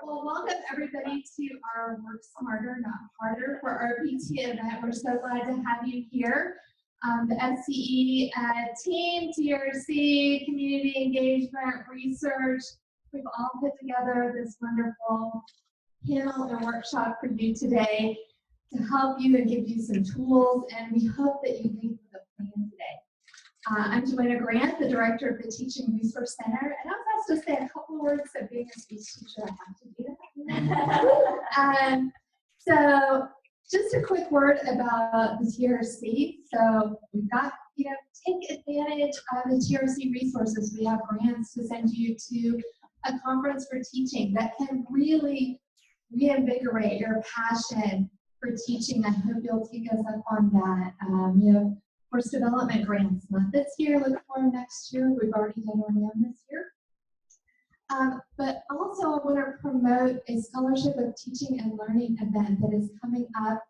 Well, welcome everybody to our Work Smarter, Not Harder for RPT event. We're so glad to have you here. The FCE team, TRC, community engagement, research, we've all put together this wonderful panel and workshop for you today to help you and give you some tools, and we hope that you leave with a plan today. I'm Joanna Grant, the director of the Teaching Resource Center, and I was asked to say a couple of words of being a speech teacher. I have to do that. So just a quick word about the TRC. So we've got, take advantage of the TRC resources. We have grants to send you to a conference for teaching that can really reinvigorate your passion for teaching. I hope you'll take us up on that. We have course development grants, not this year, look for them next year. We've already done one this year. But also I want to promote a Scholarship of Teaching and Learning event that is coming up.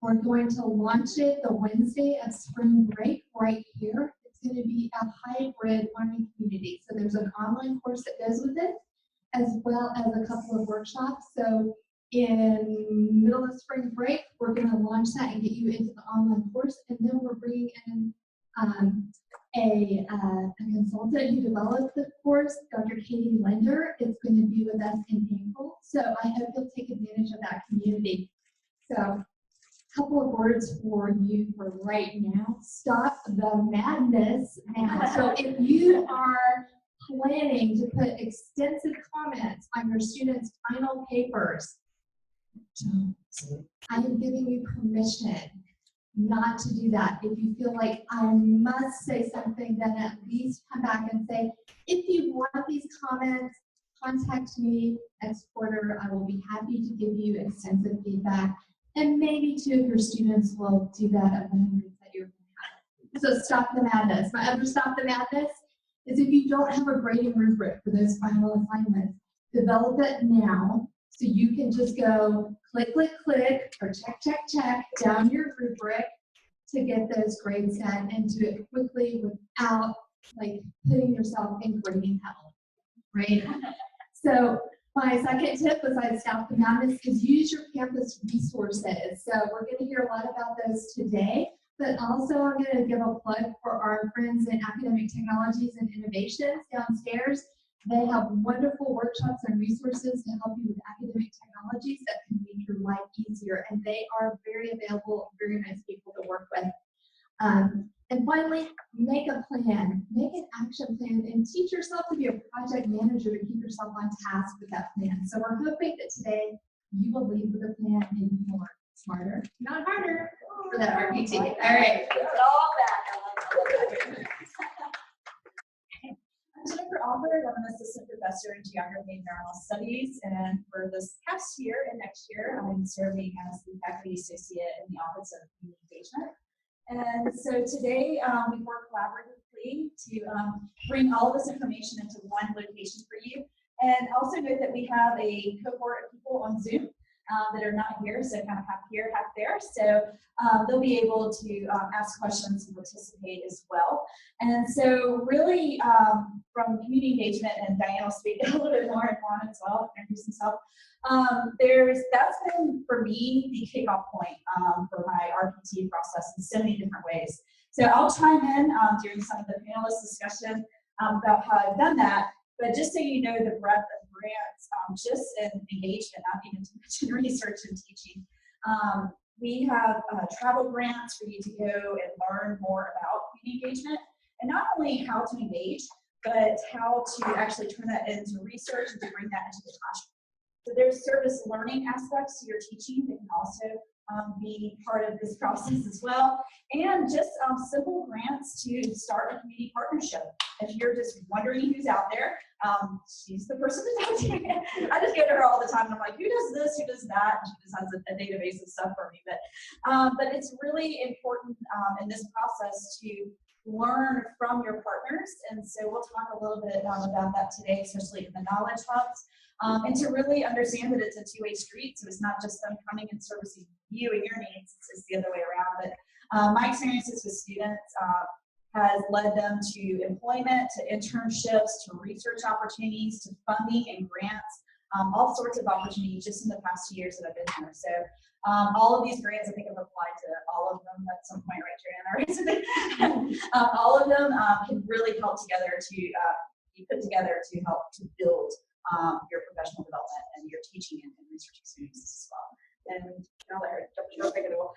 We're going to launch it the Wednesday of spring break right here. It's going to be a hybrid learning community. So there's an online course that goes with it, as well as a couple of workshops. So in middle of spring break, we're going to launch that and get you into the online course, and then we're bringing in a consultant who developed the course, Dr. Katie Linder. Is going to be with us in April, so I hope you'll take advantage of that community. So a couple of words for you for right now. Stop the madness now. So if you are planning to put extensive comments on your students' final papers, don't. I am giving you permission not to do that. If you feel like I must say something, then at least come back and say, if you want these comments, contact me next quarter. I will be happy to give you extensive feedback. And maybe two of your students will do that of the hundreds that you're going to have. So stop the madness. My other stop the madness is if you don't have a grading rubric for those final assignments, develop it now. So you can just go click, click, click, or check, check, check down your rubric to get those grades done, and do it quickly without like putting yourself in grading hell, right? So my second tip besides stop the madness is use your campus resources. So we're going to hear a lot about those today, but also I'm going to give a plug for our friends in Academic Technologies and Innovations downstairs. They have wonderful workshops and resources to help you with academic technologies that can make your life easier, and they are very available, very nice people to work with. And finally, make a plan, make an action plan, and teach yourself to be a project manager to keep yourself on task with that plan. So we're hoping that today you will leave with a plan and you will work smarter, not harder, for that RPT. All right. All that. I'm Jennifer Albert. I'm an assistant professor in geography and environmental studies, and for this past year and next year, I'm serving as the faculty associate in the Office of Community Engagement. And so today, we work collaboratively to bring all of this information into one location for you. And also note that we have a cohort of people on Zoom that are not here, so kind of half here, half there. So they'll be able to ask questions and participate as well. And so really from community engagement, and Diane will speak a little bit more, and Juan as well, introduce himself. That's been for me the kickoff point for my RPT process in so many different ways. So I'll chime in during some of the panelist discussion about how I've done that. But just so you know the breadth of grants, just in engagement, not even to mention research and teaching. We have travel grants for you to go and learn more about community engagement, and not only how to engage, but how to actually turn that into research and to bring that into the classroom. So there's service learning aspects to your teaching that can also be part of this process as well. And just simple grants to start a community partnership. If you're just wondering who's out there, she's the person to talk to. I just go to her all the time, and I'm like, who does this, who does that? And she just has a database of stuff for me. But it's really important in this process to learn from your partners. And so we'll talk a little bit about that today, especially in the knowledge hubs. And to really understand that it's a two-way street, so it's not just them coming and servicing you and your needs, it's the other way around. But my experiences with students has led them to employment, to internships, to research opportunities, to funding and grants, all sorts of opportunities just in the past 2 years that I've been here. So all of these grants, I think I've applied to all of them at some point, right, Joanna? All of them can really help together to be put together to help to build your professional development and your teaching and research experiences as well. And now Larry, don't take it away.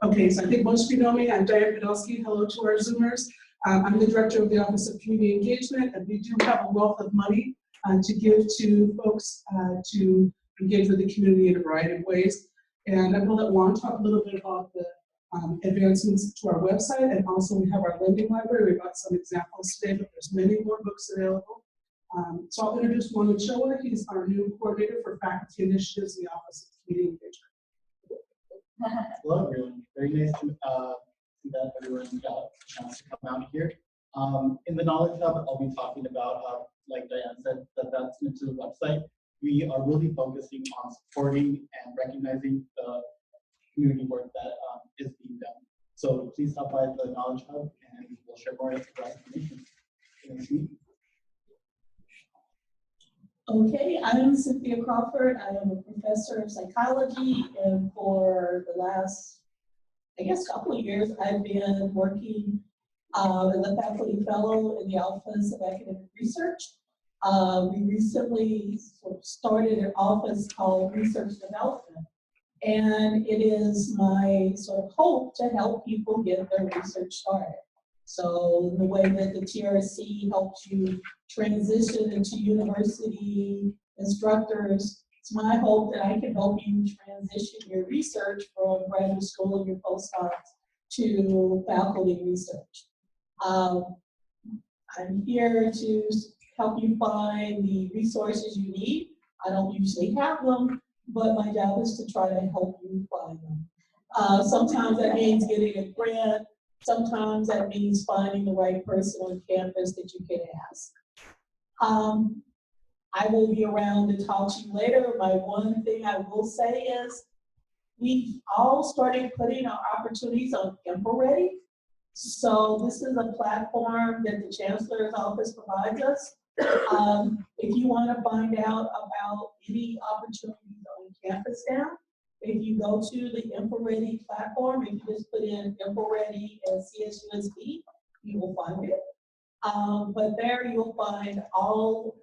Okay, so I think most of you know me. I'm Diane Podolsky. Hello to our Zoomers. I'm the director of the Office of Community Engagement, and we do have a wealth of money to give to folks to engage with the community in a variety of ways. And I'm going to let Juan talk a little bit about the advancements to our website, and also we have our lending library. We've got some examples today, but there's many more books available. So I'll introduce Juan Ochoa. He's our new coordinator for faculty initiatives in the Office of Community Engagement. Hello, everyone. Very nice to see that everyone got a chance to come out here. In the Knowledge Hub, I'll be talking about, like Diane said, the advancement to the website. We are really focusing on supporting and recognizing the community work that is being done. So please stop by the Knowledge Hub and we'll share more information in this meeting. Okay, I'm Cynthia Crawford. I am a professor of psychology, and for the last, I guess, couple of years, I've been working as a faculty fellow in the Office of Academic Research. We recently sort of started an office called Research Development, and it is my sort of hope to help people get their research started. So the way that the TRC helps you transition into university instructors, it's my hope that I can help you transition your research from graduate school and your postdocs to faculty research. I'm here to help you find the resources you need. I don't usually have them, but my job is to try to help you find them. Sometimes that means getting a grant. Sometimes that means finding the right person on campus that you can ask. I will be around to talk to you later. My one thing I will say is we've all started putting our opportunities on InfoReady. So this is a platform that the Chancellor's Office provides us. If you want to find out about any opportunities on campus now, if you go to the InfoReady platform, if you just put in InfoReady and CSUSD, you will find it. But there you'll find all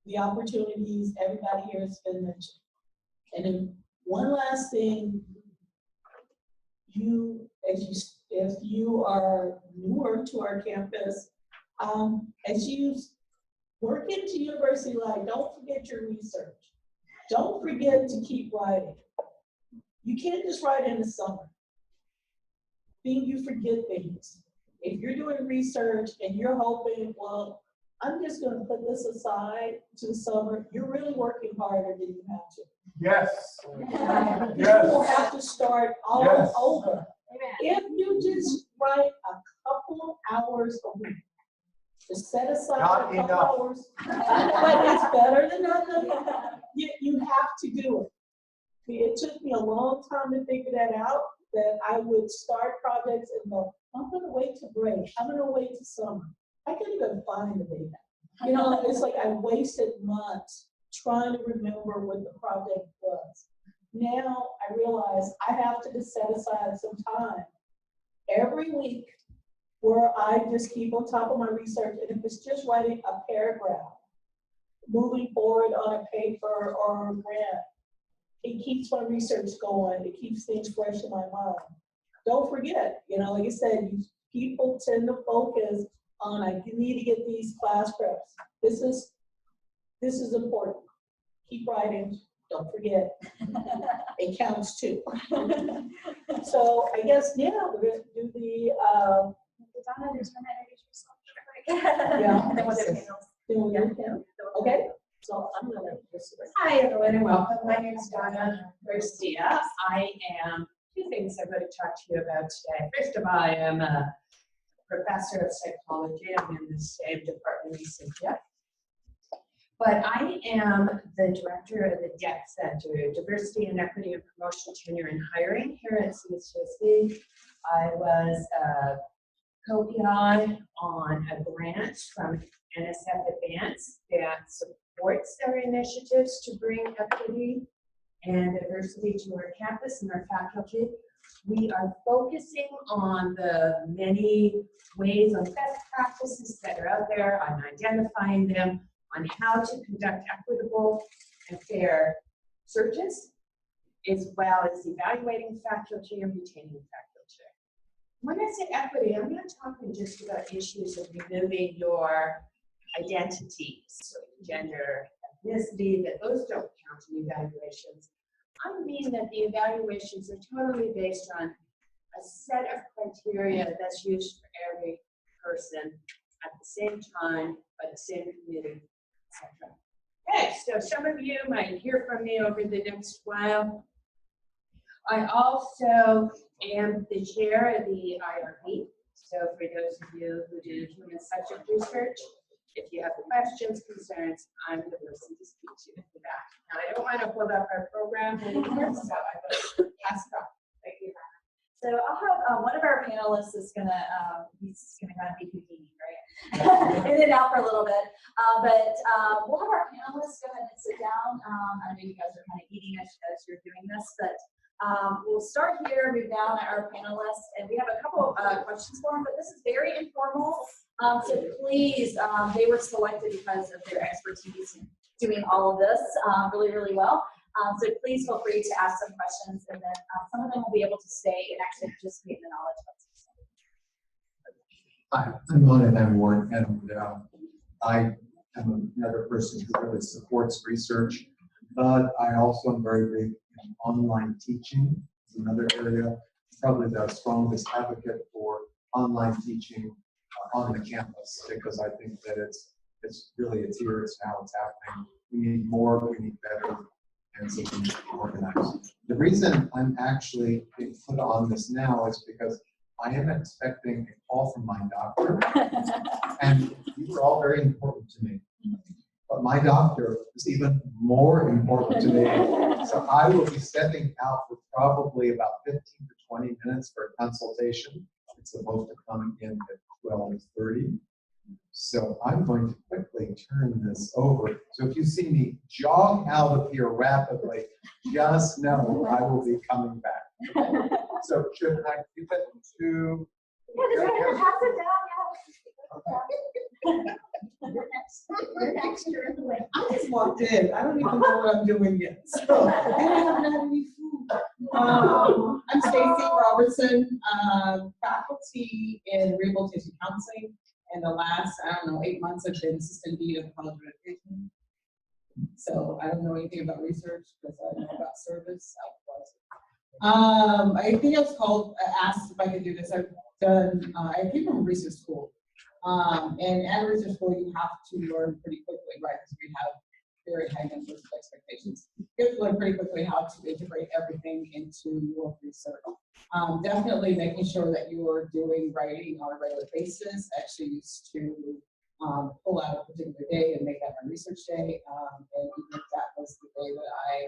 the opportunities everybody here has been mentioned. And then one last thing, if you are newer to our campus, as you work into university life, don't forget your research. Don't forget to keep writing. You can't just write in the summer. Then you forget things. If you're doing research and you're hoping, well, I'm just going to put this aside to the summer, you're really working harder than you have to. Yes. You will have to start all over. If you just write a couple hours a week, just set aside a couple hours, but it's better than nothing. You have to do it. It took me a long time to figure that out, that I would start projects and go, I'm going to wait to break. I'm going to wait to summer. I couldn't even find the data. You know, it's like I wasted months trying to remember what the project was. Now I realize I have to just set aside some time every week where I just keep on top of my research. And if it's just writing a paragraph, moving forward on a paper or a grant, it keeps my research going. It keeps things fresh in my mind. Don't forget, you know, like I said, people tend to focus on, I need to get these class preps. This is important. Keep writing. Don't forget. It counts too. So I guess, yeah, we're going to do the Donna, there's one that introduce yourself. yeah. And then we'll do panels. Okay. So I'm going to just. Hi, everyone, and welcome. My name is Donna Garcia. I am two things I'm going to talk to you about today. First of all, I am a professor of psychology. I'm in the same department as Cynthia. But I am the director of the DEC Center, Diversity and Equity and Promotion, Tenure and Hiring here at CSUSD. I was a co-PI on a grant from NSF Advance that supports their initiatives to bring equity and diversity to our campus and our faculty. We are focusing on the many ways of best practices that are out there, on identifying them, on how to conduct equitable and fair searches, as well as evaluating faculty and retaining faculty. When I say equity, I'm not talking just about issues of removing your identities, so gender, ethnicity, that those don't count in evaluations. I mean that the evaluations are totally based on a set of criteria that's used for every person at the same time, by the same committee, etc. Okay, so some of you might hear from me over the next while. I also am the chair of the IRP. So for those of you who do human subject research, if you have questions, concerns, I'm the person to speak to for that. Now, I don't want to hold up our program anymore, so I will pass it off. Thank you. So I'll have one of our panelists is gonna he's gonna kind of be Houdini, right? In and out for a little bit, but we'll have our panelists go ahead and sit down. I know you guys are kind of eating as you're doing this, but we'll start here, move down to our panelists, and we have a couple questions for them. But this is very informal, so please, they were selected because of their expertise in doing all of this really, really well. So please feel free to ask some questions, and then some of them will be able to stay and actually participate in the knowledge base. Hi, I'm Lon, and I'm Warren, and I am another person who really supports research, but I also am very big in online teaching. It's another area, probably the strongest advocate for online teaching on the campus, because I think that it's really, it's here, it's now, it's happening. We need more, we need better, and so we need to be organized. The reason I'm actually being put on this now is because I am expecting a call from my doctor, and you were all very important to me. But my doctor is even more important to me. So I will be stepping out for probably about 15 to 20 minutes for a consultation. It's supposed to come in at 12:30. So I'm going to quickly turn this over. So if you see me jog out of here rapidly, just know I will be coming back. So should I give it to? Yeah, just go ahead and pass it down. Yeah. You're next. You're next. You're in the way. I just walked in. I don't even know what I'm doing yet. So, and I haven't had any food. I'm Stacy Robertson, faculty in rehabilitation counseling. In the last, 8 months, I've been assistant dean of college of education. So I don't know anything about research because I know about service. I think I was asked if I could do this. I've done, I came from a research school. And at a research school, you have to learn pretty quickly, right? Because we have very high numbers of expectations. You have to learn pretty quickly how to integrate everything into your research. Definitely making sure that you are doing writing on a regular basis. I actually used to pull out a particular day and make that my research day. And even if that was the day that I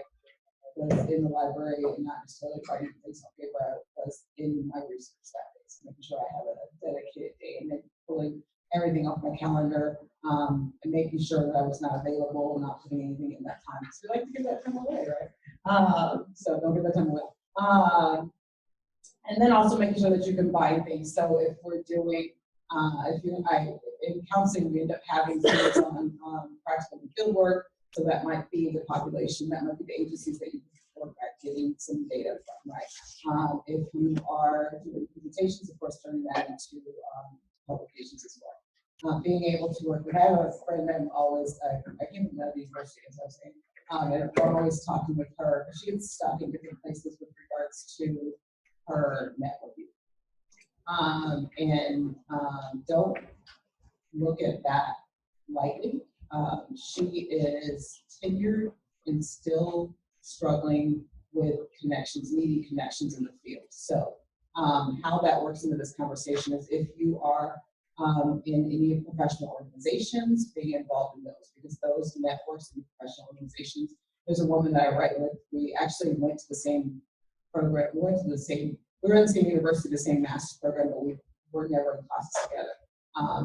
was in the library and not necessarily writing things on paper, I was in my research that day. So making sure I have a dedicated day and then pulling everything off my calendar and making sure that I was not available, not putting anything in that time. So we like to give that time away, right? So don't give that time away. And then also making sure that you combine things. So if we're doing, in counseling, we end up having things on practical and field work. So that might be the population, that might be the agencies that you can work at getting some data from, right? If you are doing presentations, of course, turning that into publications as well. Being able to work with, I have a friend I'm always, I came from the university, as I was saying, and I'm always talking with her. She gets stuck in different places with regards to her networking. Don't look at that lightly. She is tenured and still struggling with connections, needing connections in the field. So how that works into this conversation is if you are in any professional organizations, being involved in those, because those networks and professional organizations, there's a woman that I write with, we actually went to the same program, we were in the same university, the same master's program, but we were never in classes together.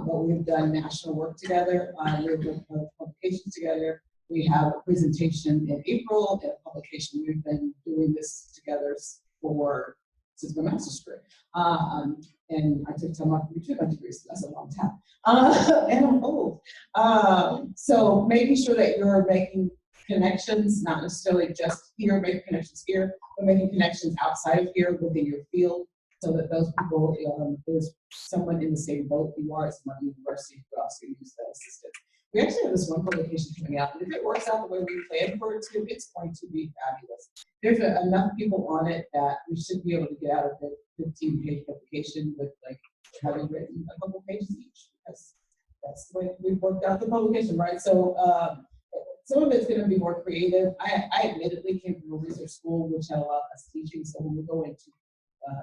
But we've done national work together, we've done publications together, we have a presentation in April and a publication. We've been doing this together since my master's degree. And I took time off between my degrees, so that's a long time. And I'm old. So making sure that you're making connections, not necessarily just here, making connections here, but making connections outside of here within your field, so that those people, there's someone in the same boat you are at some other university who also use that assistance. We actually have this one publication coming out, and if it works out the way we planned for it to, it's going to be fabulous. There's enough people on it that we should be able to get out of the 15-page publication with like having written a couple pages each. That's the way we've worked out the publication, right? So some of it's going to be more creative. I admittedly came from a research school, which had a lot of us teaching. So when we go into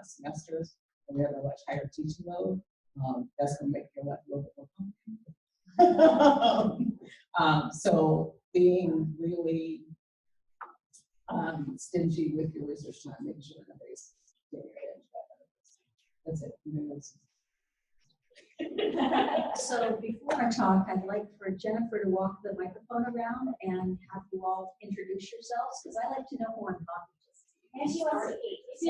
semesters and we have a much higher teaching load, that's going to make your life a little bit more complicated. So being really stingy with your research time, making sure everybody's taking advantage of that. That's it. So before I talk, I'd like for Jennifer to walk the microphone around and have you all introduce yourselves, because I like to know who I'm talking to. And she wants to eat. You see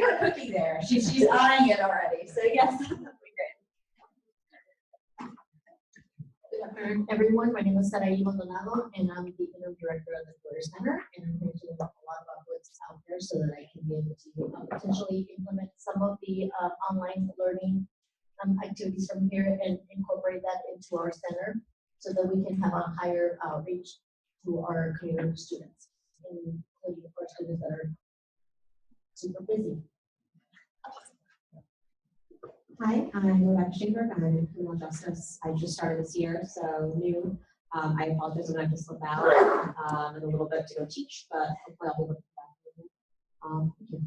her cookie there. She's eyeing it already. So yes, that'd be great. Good afternoon, everyone. My name is Sarai Maldonado, and I'm the interim director of the Career Center. And I'm here to learn a lot about what's out there so that I can be able to potentially implement some of the online learning activities from here and incorporate that into our center so that we can have a higher reach to our community students, including our students that are super busy. Hi, I'm Rebecca Schenberg. I'm in criminal justice. I just started this year, so new. I apologize when I just slip out in a little bit to go teach, but hopefully I'll be able to come back. Thank you.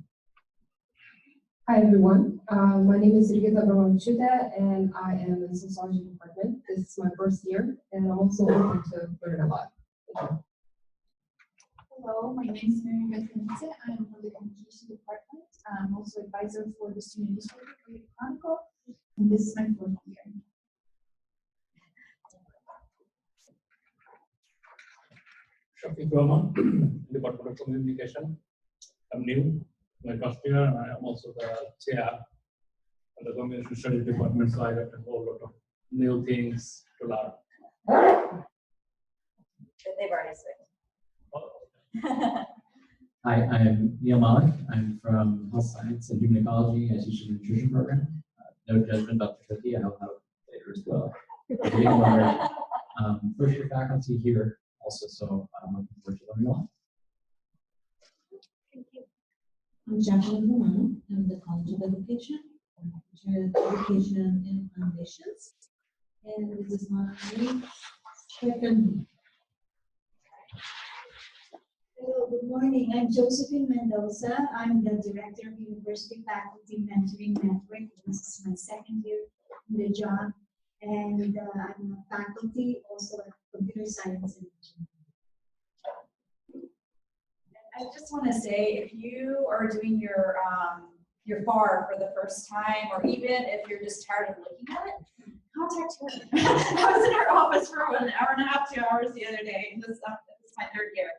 Hi everyone, my name is Rigeta Brahmanchuta and I am in the sociology department. This is my first year and I'm also open to learn a lot. Thank you. Hello, my name is Mary Beth. I'm from the communication department. I'm also advisor for the student newspaper Creative Chronicle, and this is my fourth year. Shafiq Rahman, Department of Communication. I'm new, my first year, and I am also the chair of the Community Studies Department, so I got a whole lot of new things to learn. They've already said. Hi, I'm Neil Malik. I'm from Health Science and Human Ecology. I teach the nutrition program. No judgment about the cookie. I will have it later as well. First year faculty here also, so I'm looking forward to learning a lot. Thank you. I'm Jacqueline Romano. I'm the College of Education. I'm Education in Foundations. And this is my second. Hello, good morning. I'm Josephine Mendoza. I'm the Director of University Faculty Mentoring Network. This is my second year in the job. And I'm a faculty also at Computer Science and Engineering. I just want to say, if you are doing your FAR for the first time, or even if you're just tired of looking at it, contact her. I was in her office for 1 hour and a half, 2 hours the other day, and this is my third year.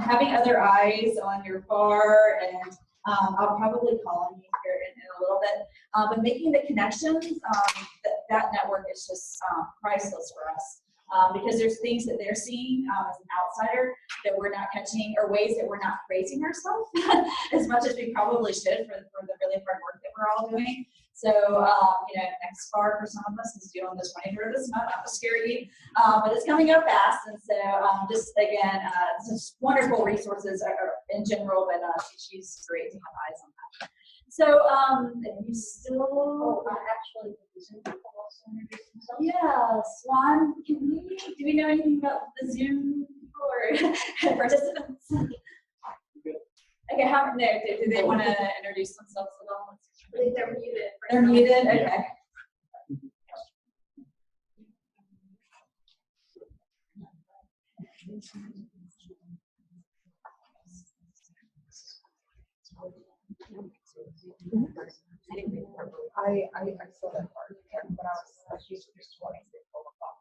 Having other eyes on your FAR, and I'll probably call on you here in a little bit, but making the connections, that network is just priceless for us. Because there's things that they're seeing as an outsider that we're not catching, or ways that we're not praising ourselves as much as we probably should for the really hard work that we're all doing. So, next FAR for some of us is due on the 23rd of this month. Not to scare you, but it's coming up fast. And so, just again, just wonderful resources in general, but she's great to have eyes on that. So, you still Actually, also introduce themselves. yeah, Swan, do we know anything about the Zoom or participants? Okay, do they want to introduce themselves at all? I think they're muted. They're muted, okay. I saw that part, but I was just wanting to go back.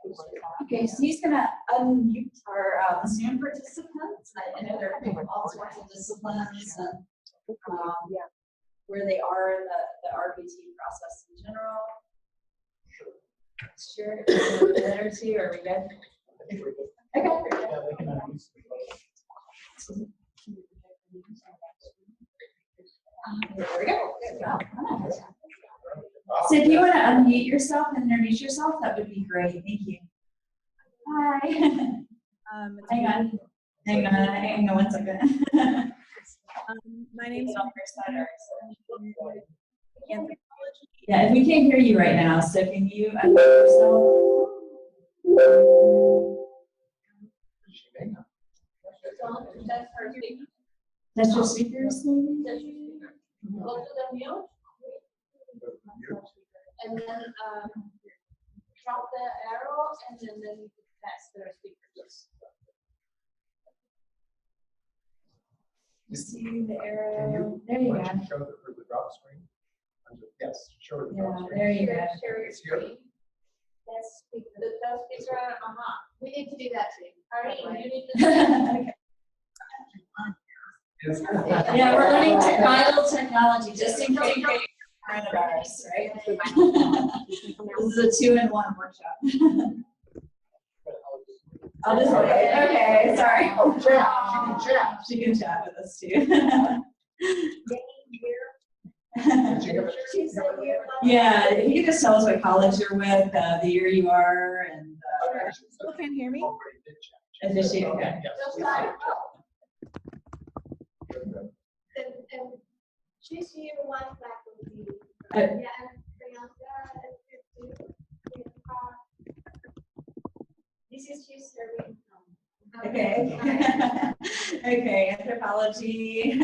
So Okay, so he's gonna unmute our Zoom participants. I know there are all sorts of disciplines and where they are in the RPT process in general. Sure, a minute or two, are we good? I think we're good. Okay. Yeah, we can unmute. There we go. So if you want to unmute yourself and introduce yourself, that would be great. Thank you. Hi. Hang on 1 second. My name's Yeah, if we can't hear you right now, so can you unmute yourself? That's your speakers, maybe? Go to the mute. And then drop the arrow and then you can test their speakers. See the arrow. There you go. Show the drop screen. Yes, show the Yeah, drop screen. there you go. Share your screen. That's the speaker. We need to do that too. All right, you need to. Yeah, we're learning vital technology just in case coronavirus, right? This is a 2-in-1 workshop. Oh, this way. Okay, sorry. Oh, chat. She can chat. She can chat with us too. Yeah, you can just tell us what college you're with, the year you are, and. People can't hear me? And does she? Okay. And choose you one faculty. Yeah, and this is choose serving. Okay. Okay, anthropology,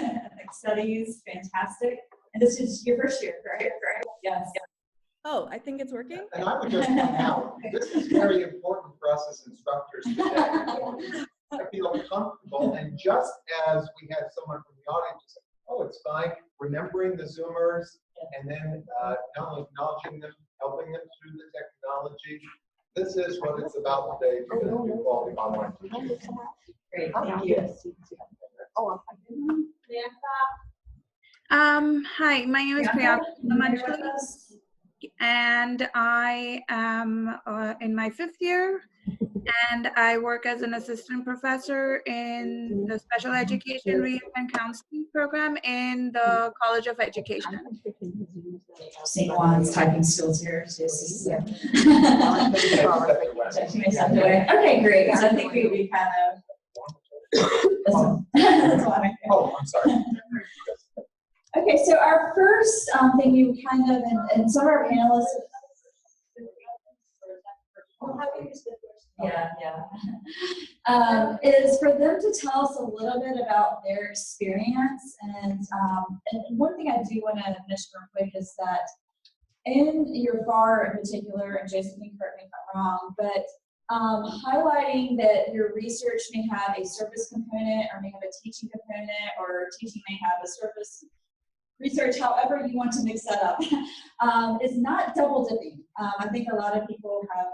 studies, fantastic. And this is your first year, correct? Yes. Oh, I think it's working. And I would just point out, this is very important for us as instructors today. I feel comfortable, and just as we had someone from the audience say, oh, it's fine, remembering the Zoomers, and then not only acknowledging them, helping them through the technology. This is what it's about today if you're going to do quality online teaching. Great, thank you. Hi, my name is Priyanka Manchali, and I am in my 5th year, and I work as an assistant professor in the special education reinvent counseling program in the College of Education. St. Juan's typing skills here. Yeah. Okay, great. So I think we kind of. That's why. Oh, I'm sorry. Okay, so our first thing we kind of, and some of our panelists. Yeah. Is for them to tell us a little bit about their experience. And one thing I do want to mention real quick is that in your FAR in particular, and Jason can correct me if I'm wrong, but highlighting that your research may have a service component or may have a teaching component, or teaching may have a service research, however you want to mix that up, is not double dipping. I think a lot of people have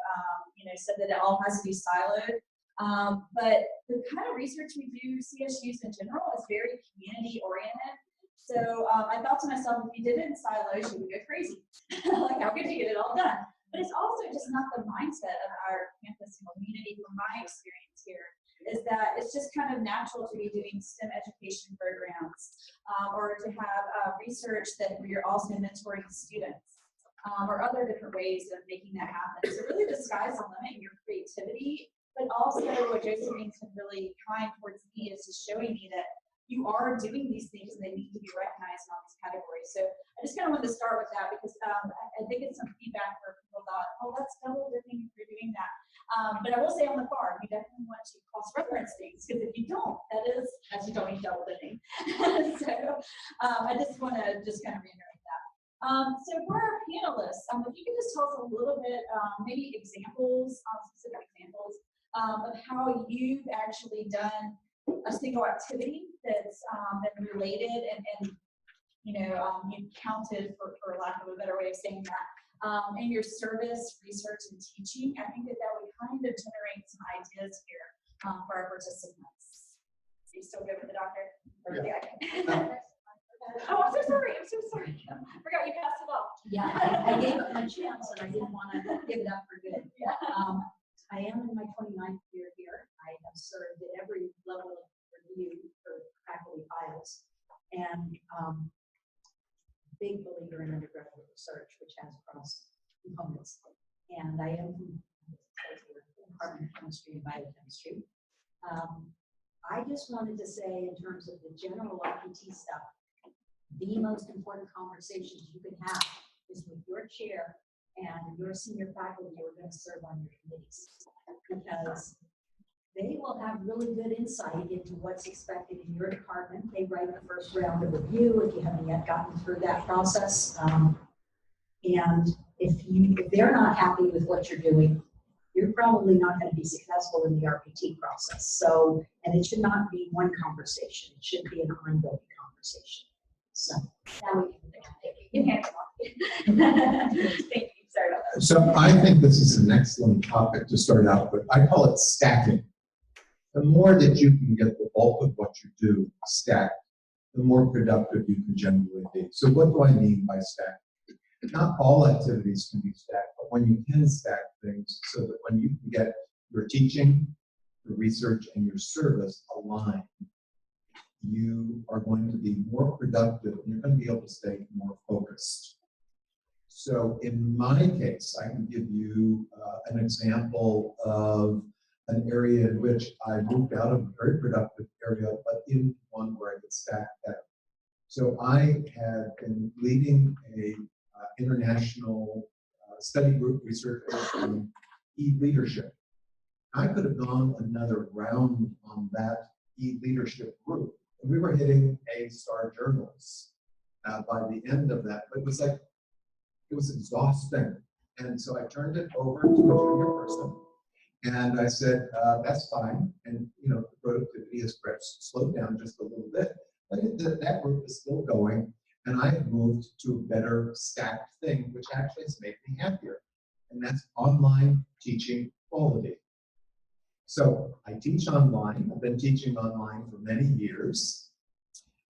said that it all has to be siloed, but the kind of research we do, CSUs in general, is very community oriented. So I thought to myself, if you did it in silos, you would go crazy. Like, how could you get it all done? But it's also just not the mindset of our campus community, from my experience here, is that it's just kind of natural to be doing STEM education programs, or to have research that you're also mentoring students, or other different ways of making that happen. So really the sky's the limit, your creativity, but also what Josephine's been really kind towards me is just showing me that you are doing these things and they need to be recognized in all these categories. So I just kind of wanted to start with that because I think it's some feedback where people thought, oh, that's double dipping if you're doing that. But I will say on the farm, you definitely want to cross-reference things, because if you don't, that's you don't need double dipping. So I just want to kind of reiterate that. So for our panelists, if you could just tell us a little bit, maybe examples, specific examples of how you've actually done a single activity that's been related and you counted, for lack of a better way of saying that, in your service, research, and teaching. I think that would kind of generate bring some ideas here for our participants. Are you still good with the doctor? Yeah. Oh, I'm so sorry. I'm so sorry. I forgot you passed it off. Yeah, I gave it my chance and I didn't want to give it up for good. I am in my 29th year here. I have served at every level of review for faculty files. And big believer in undergraduate research, which has cross components. And I am from the Department of Chemistry and Biochemistry. I just wanted to say, in terms of the general RPT stuff, the most important conversations you can have is with your chair and your senior faculty who are going to serve on your committees, because they will have really good insight into what's expected in your department. They write the first round of review if you haven't yet gotten through that process. And if they're not happy with what you're doing, you're probably not going to be successful in the RPT process. So, and it should not be one conversation. It should be an ongoing conversation. So now we can Thank you. Sorry about that. So I think this is an excellent topic to start out with. I call it stacking. The more that you can get the bulk of what you do stacked, the more productive you can generally be. So what do I mean by stacking? Not all activities can be stacked, but when you can stack things so that when you can get your teaching, your research, and your service aligned, you are going to be more productive and you're going to be able to stay more focused. So in my case, I can give you an example of an area in which I moved out of a very productive area, but in one where I could stack better. So I had been leading a international study group research on e-leadership. I could have gone another round on that e-leadership group, and we were hitting A-star journals by the end of that. But it was exhausting. And so I turned it over to a junior person, and I said, that's fine. And the productivity has perhaps slowed down just a little bit, but that group is still going. And I have moved to a better stacked thing, which actually has made me happier. And that's online teaching quality. So I teach online. I've been teaching online for many years.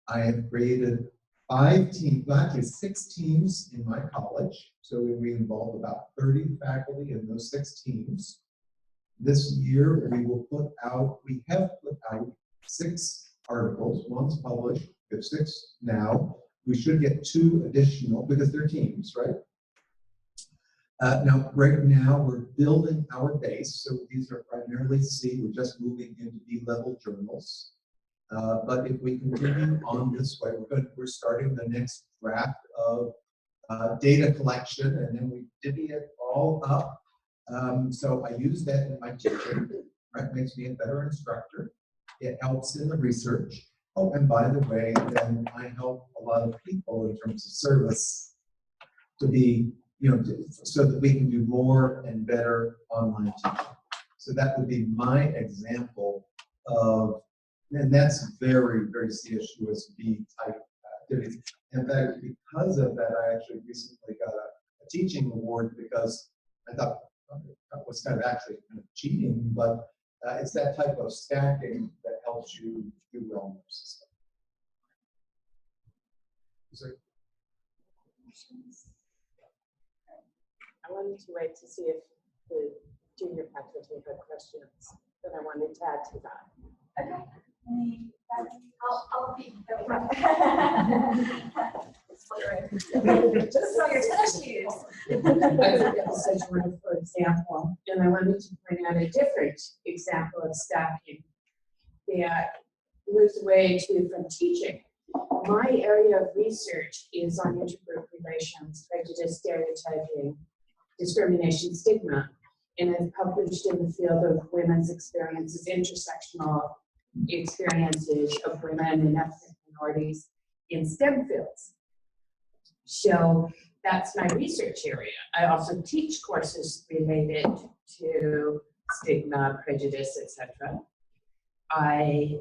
I have created 5 teams, well, actually 6 teams in my college. So we involved about 30 faculty in those 6 teams. This year we have put out 6 articles. One's published, we have 6 now. We should get 2 additional because they're teams, right? Right now, we're building our base. So these are primarily C. We're just moving into B-level journals. But if we continue on this way, we're starting the next draft of data collection, and then we divvy it all up. So I use that in my teaching. Right? Makes me a better instructor. It helps in the research. Oh, and by the way, then I help a lot of people in terms of service to be, so that we can do more and better online teaching. So that would be my example of, and that's very, very CSUSB type activities. In fact, because of that, I actually recently got a teaching award because I thought that was kind of cheating, but it's that type of stacking that helps you do well in your system. I wanted to wait to see if the junior faculty had questions that I wanted to add to that. Okay. I'll be just on your tennis shoes. I think that was such a wonderful example, and I wanted to point out a different example of stacking that moves away from teaching. My area of research is on intergroup relations, prejudice, stereotyping, discrimination, stigma, and I've published in the field of women's experiences, intersectional experiences of women and ethnic minorities in STEM fields. So that's my research area. I also teach courses related to stigma, prejudice, etc. I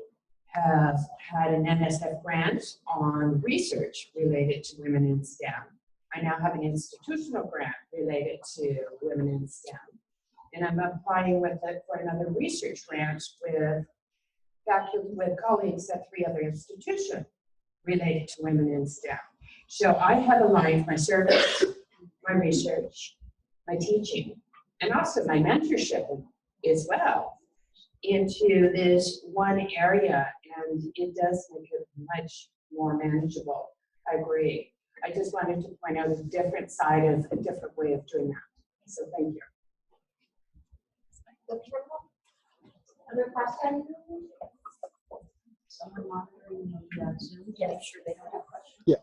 have had an NSF grant on research related to women in STEM. I now have an institutional grant related to women in STEM. And I'm applying with it for another research grant with colleagues at 3 other institutions related to women in STEM. So I have aligned my service, my research, my teaching, and also my mentorship as well into this one area, and it does make it much more manageable. I agree. I just wanted to point out a different side of a different way of doing that. So thank you. Other questions? Someone monitoring the Zoom, to make sure they don't have questions. Yeah.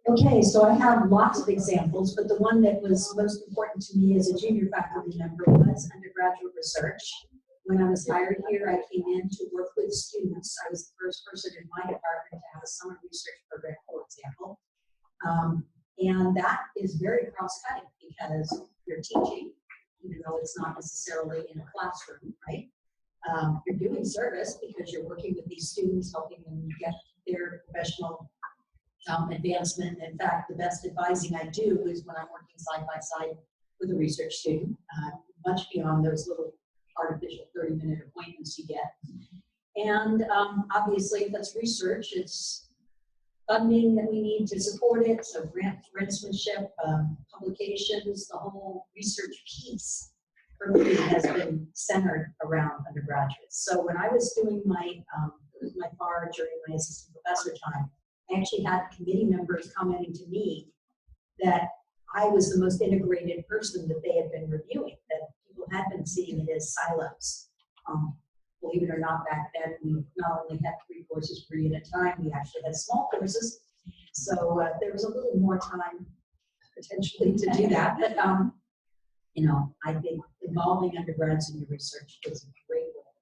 Okay, so I have lots of examples, but the one that was most important to me as a junior faculty member was undergraduate research. When I was hired here, I came in to work with students. I was the first person in my department to have a summer research program, for example. And that is very cross-cutting because you're teaching, even though it's not necessarily in a classroom, right? You're doing service because you're working with these students, helping them get their professional advancement. In fact, the best advising I do is when I'm working side by side with a research student, much beyond those little artificial 30-minute appointments you get. And obviously, if that's research, it's funding that we need to support it, so grantsmanship, publications, the whole research piece for me has been centered around undergraduates. So when I was doing my FAR during my assistant professor time, I actually had committee members commenting to me that I was the most integrated person that they had been reviewing, that people had been seeing it as silos. Believe it or not, back then, we not only had 3 courses per year at a time, we actually had small courses. So there was a little more time potentially to do that. But, you know, I think involving undergrads in your research is a great way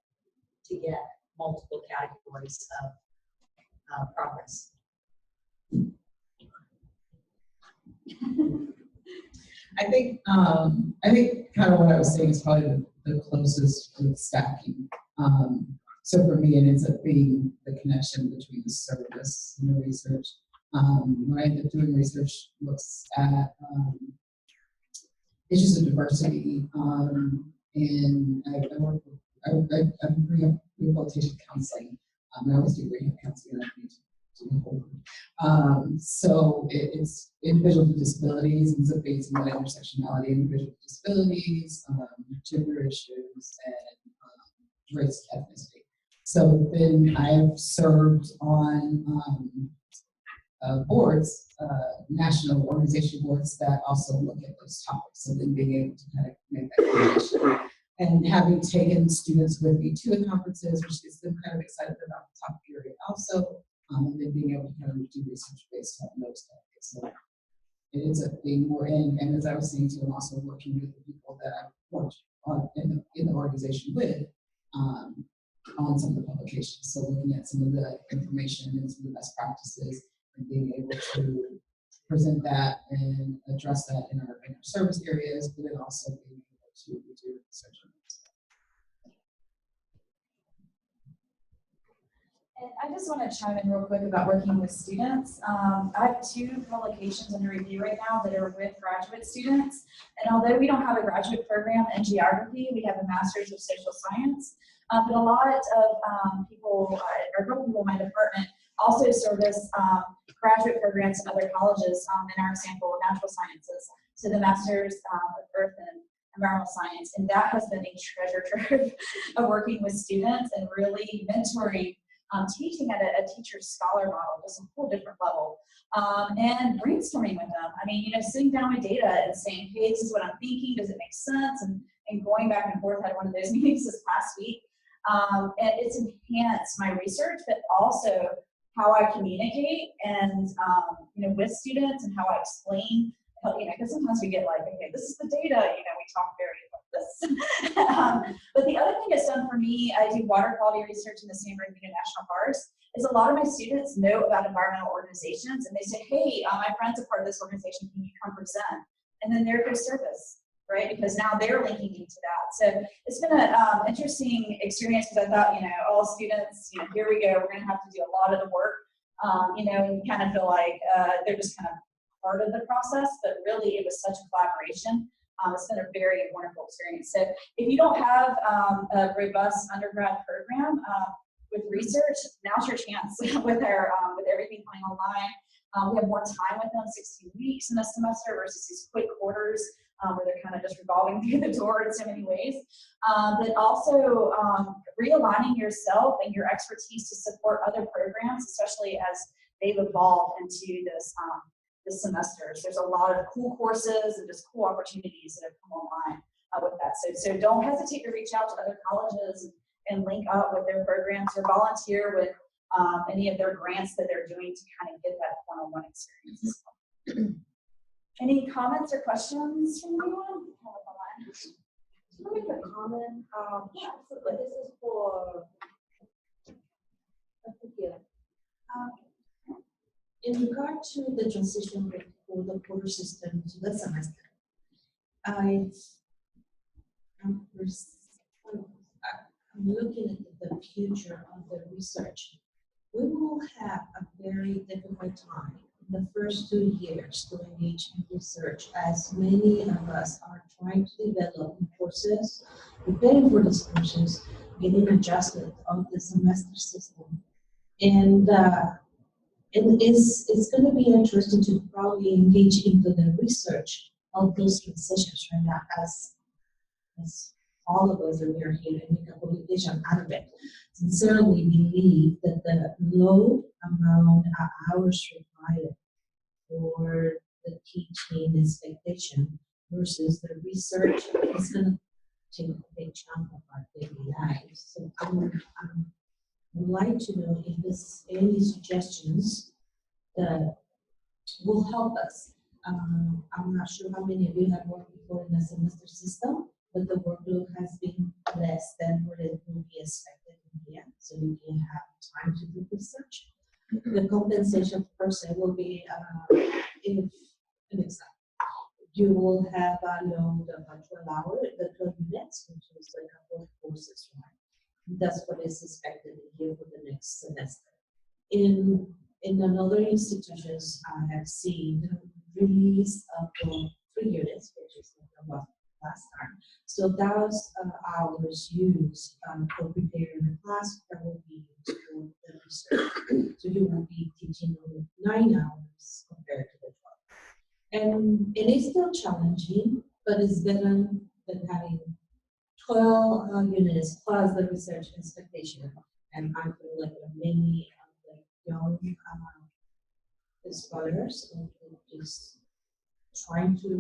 to get multiple categories of progress. I think kind of what I was saying is probably the closest with stacking. So for me, it ends up being the connection between the service and the research. When I end up doing research, looks at issues of diversity, and I work with, I'm rehabilitation counseling. I always do rehab counseling. So it's individuals with disabilities, and so based on that intersectionality, individuals with disabilities, gender issues, and race, ethnicity. So then I've served on boards, national organization boards that also look at those topics. So then being able to kind of make that connection. And having taken students with me to the conferences, which gets them kind of excited about the topic area also, and then being able to kind of do research based on those topics. So it ends up being more in, and as I was saying too, I'm also working with the people that I've worked on in the organization with on some of the publications. So looking at some of the information and some of the best practices and being able to present that and address that in our service areas, but then also being able to do research on it. And I just want to chime in real quick about working with students. I have 2 publications under review right now that are with graduate students. And although we don't have a graduate program in geography, we have a master's of social science. But a lot of people, or a couple people in my department, also service graduate programs in other colleges, in our example, natural sciences. So the master's of earth and environmental science. And that has been a treasure trove of working with students and really mentoring, teaching at a teacher's scholar model, just a whole different level, and brainstorming with them. I mean, you know, sitting down with data and saying, hey, this is what I'm thinking, does it make sense? And going back and forth. I had one of those meetings this past week. And it's enhanced my research, but also how I communicate and, you know, with students and how I explain, you know, because sometimes we get like, okay, this is the data, you know, we talk very like this. But the other thing it's done for me, I do water quality research in the San Bernardino National Parks, is a lot of my students know about environmental organizations and they say, hey, my friend's a part of this organization, can you come present? And then there goes service, right? Because now they're linking into that. So it's been an interesting experience because I thought, you know, all students, you know, here we go, we're gonna have to do a lot of the work, you know, and you kind of feel like they're just kind of part of the process, but really it was such a collaboration. It's been a very wonderful experience. So if you don't have a robust undergrad program with research, now's your chance with everything coming online. We have more time with them, 16 weeks in a semester versus these quick quarters where they're kind of just revolving through the door in so many ways. But also realigning yourself and your expertise to support other programs, especially as they've evolved into this semester. So there's a lot of cool courses and just cool opportunities that have come online with that. So don't hesitate to reach out to other colleges and link up with their programs or volunteer with any of their grants that they're doing to kind of get that one-on-one experience as well. Any comments or questions from anyone? Can I make a comment? Yeah, absolutely. This is for in regard to the transition rate for the quarter system to the semester, I'm looking at the future of the research. We will have a very difficult time in the first 2 years to engage in research, as many of us are trying to develop courses, preparing for these courses, getting adjusted on the semester system. And it's going to be interesting to probably engage into the research of those transitions right now, as all of us that we are here and make a publication out of it. Sincerely believe that the low amount of hours required for the teaching expectation versus the research is going to take a big chunk of our daily lives. So I would like to know if there's any suggestions that will help us. I'm not sure how many of you have worked before in the semester system, but the workload has been less than what it will be expected in the end, so you can have time to do research. The compensation per se will be, if an example, you will have a load of 12 hours, the 12 minutes, which is like a 4 courses, right? That's what is expected here for the next semester. In another institutions, I have seen the release of 3 units, which is like about last time. So those hours used for preparing the class that will be used for the research. So you will be teaching only 9 hours compared to the 12. And it is still challenging, but it's better than having 12 units plus the research expectation. And I feel like many of the young scholars are just trying to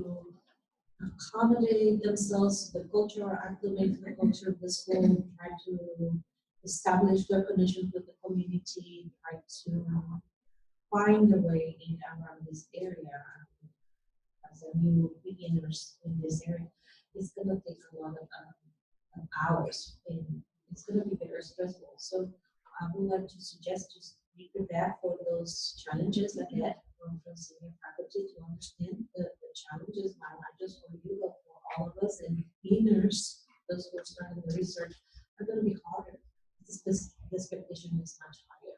accommodate themselves to the culture, or acclimate to the culture of the school, try to establish their connection with the community, try to find a way in around this area as a new beginners in this area. It's going to take a lot of hours, and it's going to be very stressful. So I would like to suggest just be prepared for those challenges ahead from senior faculty to understand the challenges, not just for you, but for all of us, and beginners, those who are starting the research, are going to be harder. The expectation is much higher.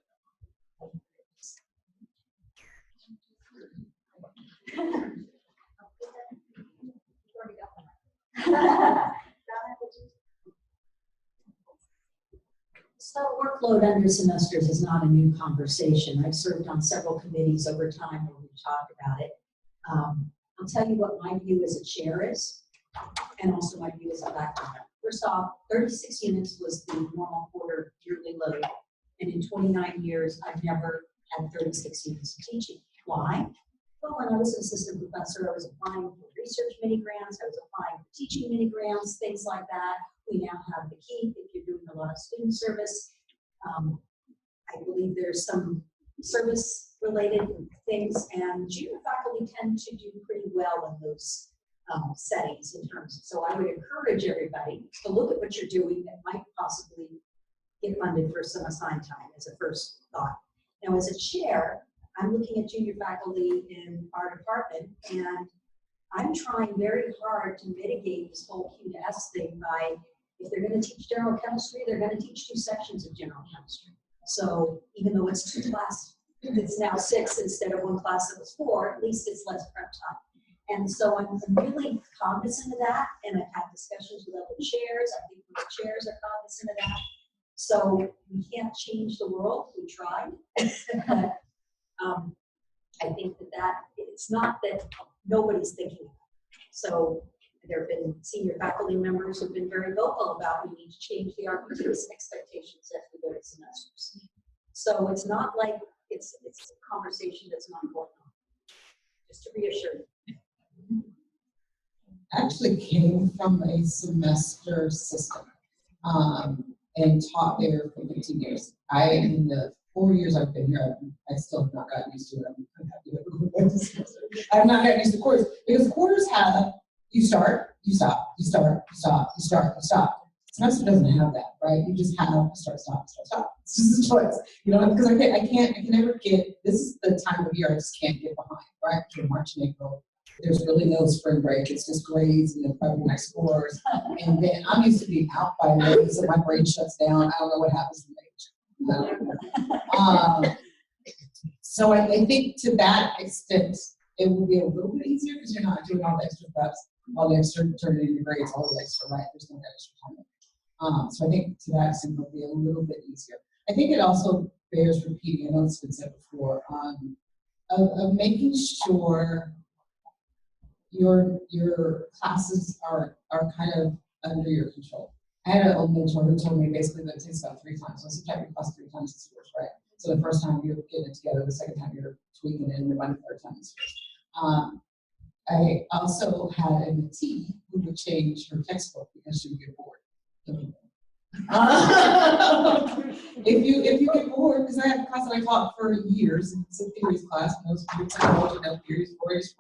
So workload under semesters is not a new conversation. I've served on several committees over time where we've talked about it. I'll tell you what my view as a chair is, and also my view as a faculty. First off, 36 units was the normal quarter yearly load, and in 29 years, I've never had 36 units of teaching. Why? Well, when I was an assistant professor, I was applying for research mini grants, I was applying for teaching mini grants, things like that. We now have the KEEP if you're doing a lot of student service. I believe there's some service-related things, and junior faculty tend to do pretty well in those settings in terms of, so I would encourage everybody to look at what you're doing that might possibly get funded for some assigned time as a first thought. Now, as a chair, I'm looking at junior faculty in our department, and I'm trying very hard to mitigate this whole Q to S thing by, if they're going to teach general chemistry, they're going to teach 2 sections of general chemistry. So even though it's 2 class it's now 6 instead of one class that was 4, at least it's less prep time. And so I'm really cognizant of that, and I've had discussions with other chairs. I think most chairs are cognizant of that. So we can't change the world. We tried. But I think that it's not that nobody's thinking of it. So there have been senior faculty members who've been very vocal about we need to change the RPT's expectations as we go to semesters. So it's not like it's a conversation that's not going on. Just to reassure you. Actually came from a semester system and taught there for 15 years. In the 4 years I've been here, I still have not gotten used to it. I'm happy that we're going to semester. I've not gotten used to quarters because quarters have you start, you stop, you start, you stop, you start, you stop. Semester doesn't have that, right? You just have start, stop, start, stop. It's just a choice. You know, because I can never get, this is the time of year I just can't get behind, right? Between March and April. There's really no spring break. It's just grades and then probably my scores. And then I'm used to being out by May, so my brain shuts down. I don't know what happens in May. So I think to that extent, it will be a little bit easier because you're not doing all the extra preps, all the extra turning in your grades, all the extra, right? There's no extra time. So I think to that extent, it'll be a little bit easier. I think it also bears repeating, I know it's been said before, of making sure your classes are kind of under your control. I had an old mentor who told me basically that it takes about 3 times. So sometimes your class 3 times is yours, right? So the first time you're getting it together, the second time you're tweaking it, and then by the third time it's yours. I also had a mentee who would change her textbook because she would get bored. If you get bored, because I had a class that I taught for years, it's a theories class, most psychology, no theories, 4 years.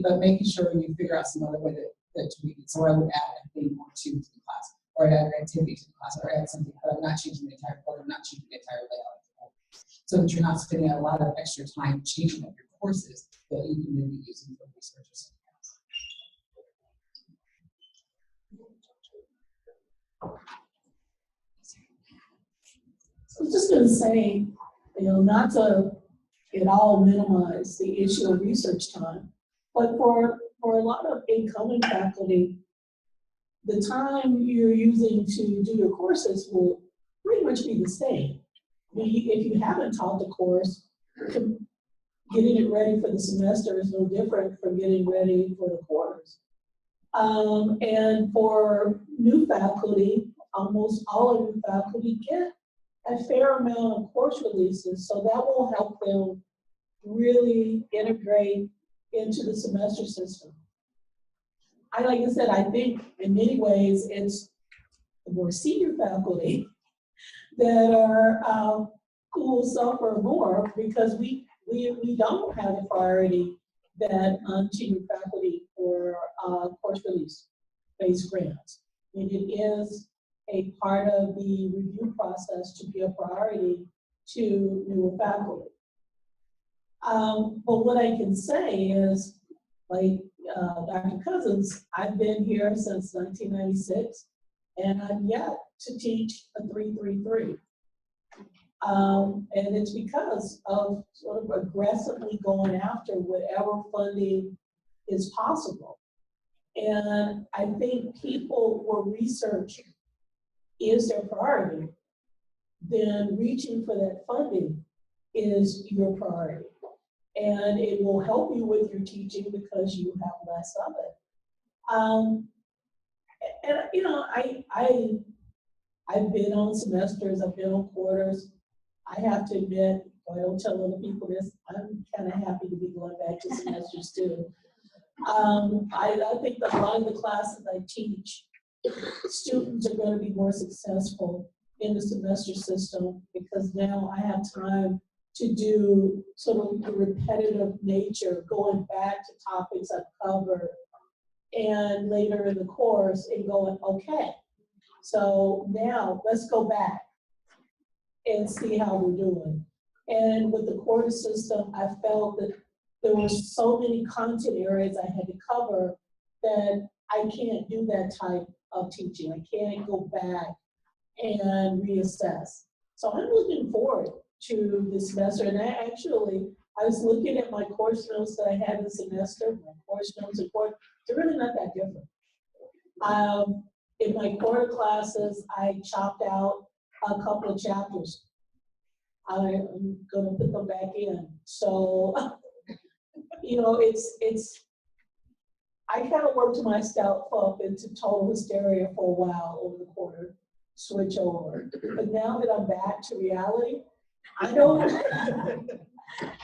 But making sure you figure out some other way that tweak it. So I would add a thing or two to the class, or I'd add an activity to the class, or add something, but I'm not changing the entire program, I'm not changing the entire layout. So that you're not spending a lot of extra time changing up your courses that you can then be using for research or something else. I was just going to say, not to at all minimize the issue of research time, but for a lot of incoming faculty, the time you're using to do your courses will pretty much be the same. If you haven't taught the course, getting it ready for the semester is no different from getting ready for the quarters. And for new faculty, almost all of new faculty get a fair amount of course releases, so that will help them really integrate into the semester system. Like I said, I think in many ways it's the more senior faculty that are who will suffer more because we don't have the priority that tenured faculty for course release based grants. And it is a part of the review process to be a priority to newer faculty. But what I can say is, like Dr. Cousins, I've been here since 1996, and I'm yet to teach a 333. And it's because of sort of aggressively going after whatever funding is possible. And I think people were researching is their priority, then reaching for that funding is your priority. And it will help you with your teaching because you have less of it. And I've been on semesters, I've been on quarters. I have to admit, I don't tell other people this, I'm kind of happy to be going back to semesters too. I think that a lot of the classes I teach, students are going to be more successful in the semester system because now I have time to do sort of the repetitive nature, going back to topics I've covered and later in the course and going, okay, so now let's go back and see how we're doing. And with the quarter system, I felt that there were so many content areas I had to cover that I can't do that type of teaching. I can't go back and reassess. So I'm looking forward to the semester. And I was looking at my course notes that I had this semester, my course notes and course, they're really not that different. In my quarter classes, I chopped out a couple of chapters. I'm gonna put them back in. So, you know, I kind of worked myself up into total hysteria for a while over the quarter, switch over. But now that I'm back to reality, I don't,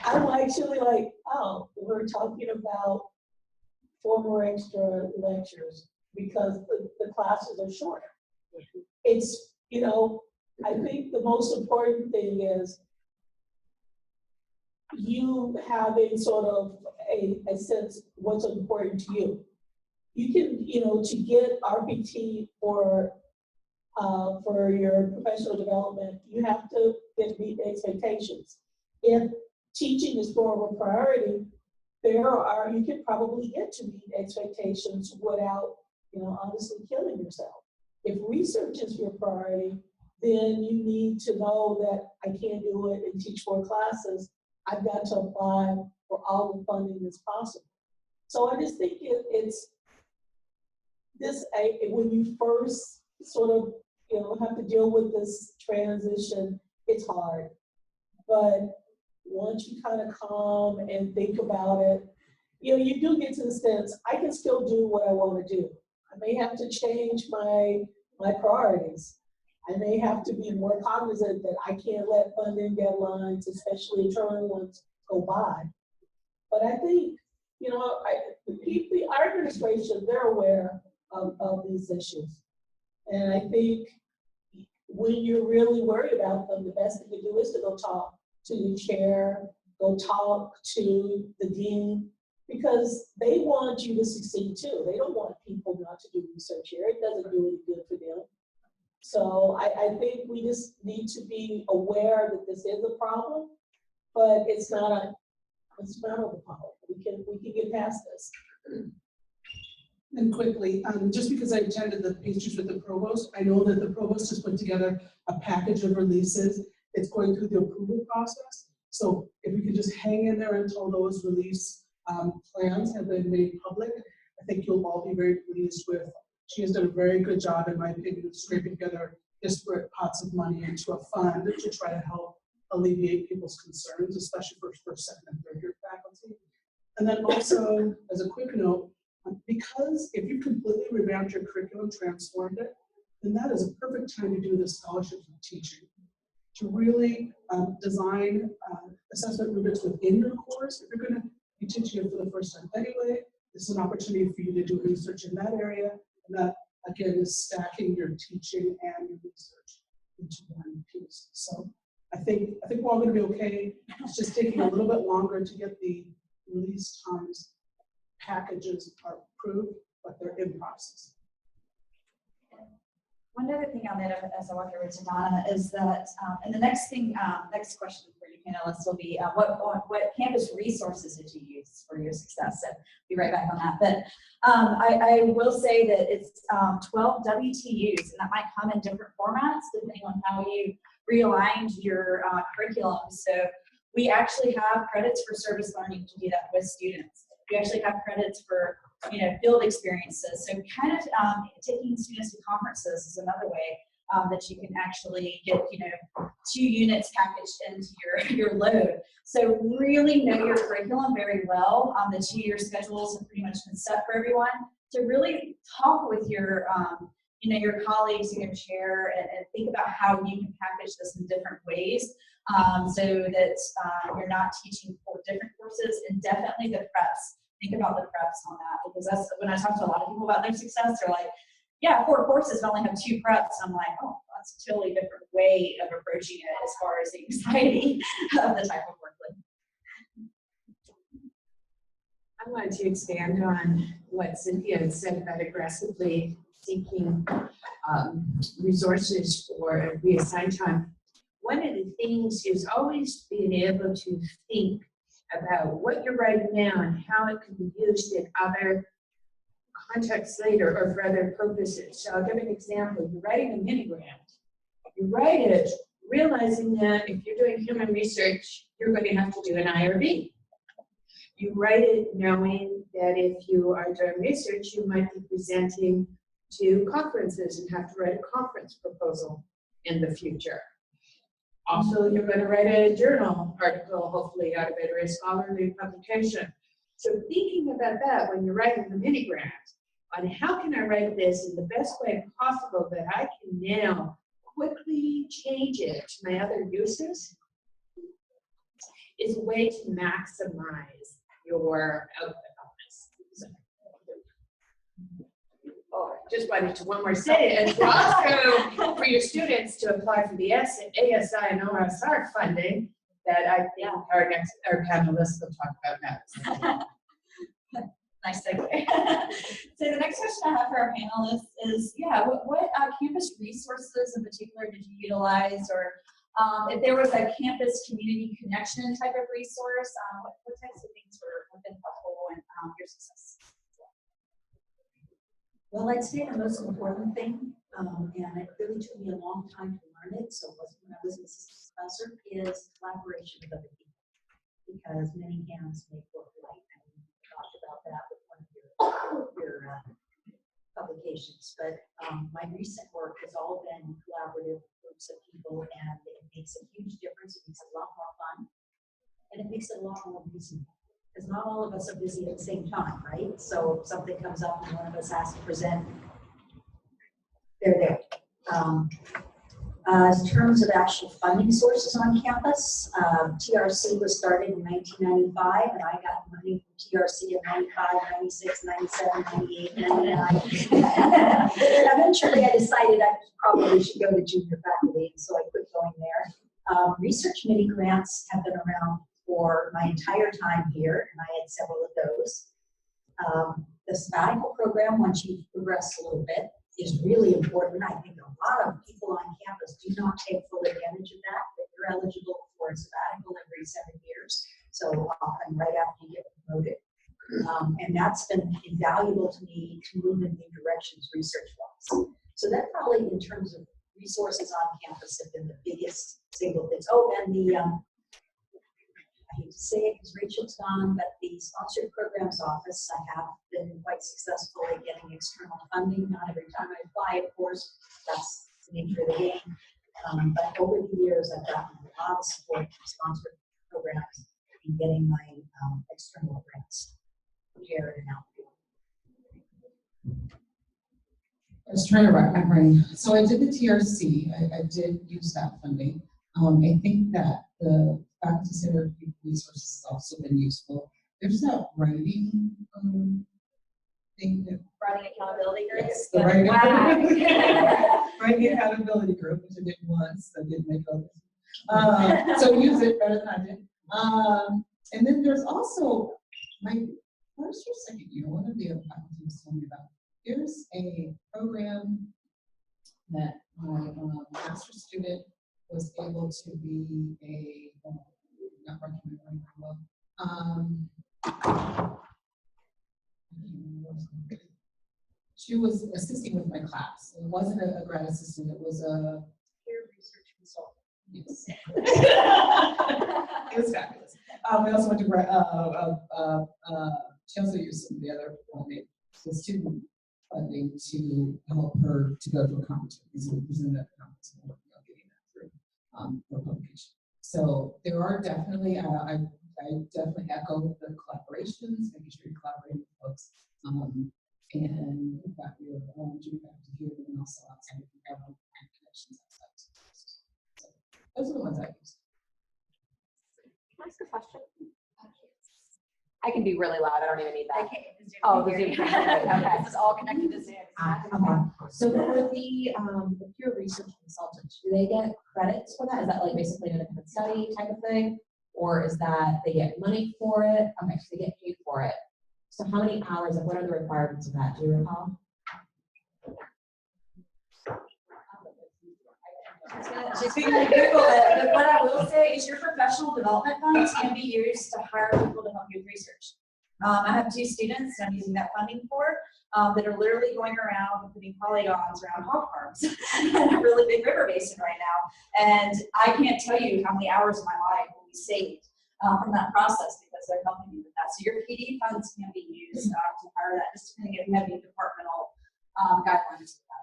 I'm actually like, oh, we're talking about 4 more extra lectures because the classes are shorter. It's, you know, I think the most important thing is you having sort of a sense what's important to you. You can, you know, to get RPT for your professional development, you have to meet expectations. If teaching is more of a priority, you can probably get to meet expectations without, you know, honestly killing yourself. If research is your priority, then you need to know that I can't do it and teach 4 classes. I've got to apply for all the funding that's possible. So I just think it's this, when you first sort of, you know, have to deal with this transition, it's hard. But once you kind of calm and think about it, you know, you do get to the sense, I can still do what I want to do. I may have to change my priorities. I may have to be more cognizant that I can't let funding deadlines, especially internal ones, go by. But I think, you know, our administration, they're aware of these issues. And I think when you're really worried about them, the best thing to do is to go talk to the chair, go talk to the dean, because they want you to succeed too. They don't want people not to do research here. It doesn't do any good for them. So I think we just need to be aware that this is a problem, but it's not a problem. We can get past this. And quickly, just because I attended the pastries with the provost, I know that the provost has put together a package of releases. It's going through the approval process. So if we could just hang in there until those release plans have been made public, I think you'll all be very pleased with. She has done a very good job, in my opinion, of scraping together disparate pots of money into a fund to try to help alleviate people's concerns, especially for first, second, and third year faculty. And then also, as a quick note, because if you completely revamped your curriculum, transformed it, then that is a perfect time to do the scholarships of teaching, to really design assessment rubrics within your course. If you're going to be teaching it for the first time anyway, this is an opportunity for you to do research in that area, and that again is stacking your teaching and your research into one piece. So I think we're all going to be okay. It's just taking a little bit longer to get the release times. Packages are approved, but they're in process. One other thing on that, as I walk over to Donna, is that, and the next question for you panelists will be, what campus resources did you use for your success? So be right back on that. But I will say that it's 12 WTUs, and that might come in different formats depending on how you realigned your curriculum. So we actually have credits for service learning to do that with students. We actually have credits for, you know, field experiences. So kind of taking students to conferences is another way that you can actually get, you know, 2 units packaged into your load. So really know your curriculum very well. The 2-year schedules have pretty much been set for everyone. To really talk with your, you know, your colleagues and your chair and think about how you can package this in different ways. So that you're not teaching 4 different courses, and definitely the preps. Think about the preps on that, because that's when I talk to a lot of people about their success, they're like, yeah, 4 courses, but only have 2 preps. I'm like, oh, that's a totally different way of approaching it as far as the anxiety of the type of workload. I wanted to expand on what Cynthia had said about aggressively seeking resources for reassigned time. One of the things is always being able to think about what you're writing now and how it can be used in other contexts later or for other purposes. So I'll give an example. You're writing a mini grant. You write it realizing that if you're doing human research, you're going to have to do an IRB. You write it knowing that if you are doing research, you might be presenting to conferences and have to write a conference proposal in the future. Also, you're going to write a journal article, hopefully out of it, or a scholarly publication. So thinking about that when you're writing the mini grant, on how can I write this in the best way possible that I can now quickly change it to my other uses, is a way to maximize your output on this. So, just wanted to one more say, and also for your students to apply for the ASI and OSR funding that I think our panelists will talk about next. Nice segue. So the next question I have for our panelists is, what campus resources in particular did you utilize, or if there was a campus community connection type of resource, what types of things have been helpful in your success? Well, I'd say the most important thing, and it really took me a long time to learn it, so it wasn't when I was an assistant professor, is collaboration with other people. Because many hands make work light, and we talked about that with one of your publications. But my recent work has all been collaborative groups of people, and it makes a huge difference. It makes it a lot more fun, and it makes it a lot more reasonable. Because not all of us are busy at the same time, right? So if something comes up and one of us has to present, they're there. In terms of actual funding sources on campus, TRC was started in 1995, and I got money from TRC in 95, 96, 97, 98, 99. Eventually I decided I probably should go to junior faculty, and so I quit going there. Research mini grants have been around for my entire time here, and I had several of those. The sabbatical program, once you progress a little bit, is really important. I think a lot of people on campus do not take full advantage of that, but you're eligible for a sabbatical every 7 years, so often right after you get promoted. And that's been invaluable to me to move in new directions research-wise. So that probably, in terms of resources on campus, have been the biggest single things. Oh, and the I hate to say it because Rachel's gone, but the Sponsored Programs Office, I have been quite successful at getting external funding. Not every time I apply, of course, that's the nature of the game. But over the years, I've gotten a lot of support from Sponsored Programs in getting my external grants prepared and out. I was trying to wrap my brain. So I did the TRC. I did use that funding. I think that the faculty center resources has also been useful. There's that writing thing that Writing accountability group. yes, the writing accountability group, which I did once. I didn't make others. So use it better than I did. And then there's also my first or second year. One of the other faculty was telling me about. There's a program that my master's student was able to be a, not working very well. She was assisting with my class. It wasn't a grad assistant, it was a peer research consultant. Yes. It was fabulous. We also went to she also used some of the other funding, the student funding to help her to go to a conference. Because it was in that conference and working on getting that through for publication. So there are definitely, I definitely echo the collaborations, making sure you're collaborating with folks. And we've got your junior faculty here, and also outside of the government connections outside. So those are the ones I use. Can I ask a question? I can be really loud. I don't even need that. Okay. Oh, the Zoom. Okay. This is all connected to Zoom. Okay. So for the peer research consultants, do they get credits for that? Is that like basically an independent study type of thing? Or is that they get money for it? Okay, so they get paid for it. So how many hours and what are the requirements of that? Do you recall? She's going to Google it, but what I will say is your professional development funds can be used to hire people to help you with research. I have 2 students that I'm using that funding for. that are literally going around putting polygons around hog farms and a really big river basin right now. And I can't tell you how many hours of my life will be saved from that process because they're helping you with that. So your PD funds can be used to hire that, just depending if you have any departmental guidelines for that.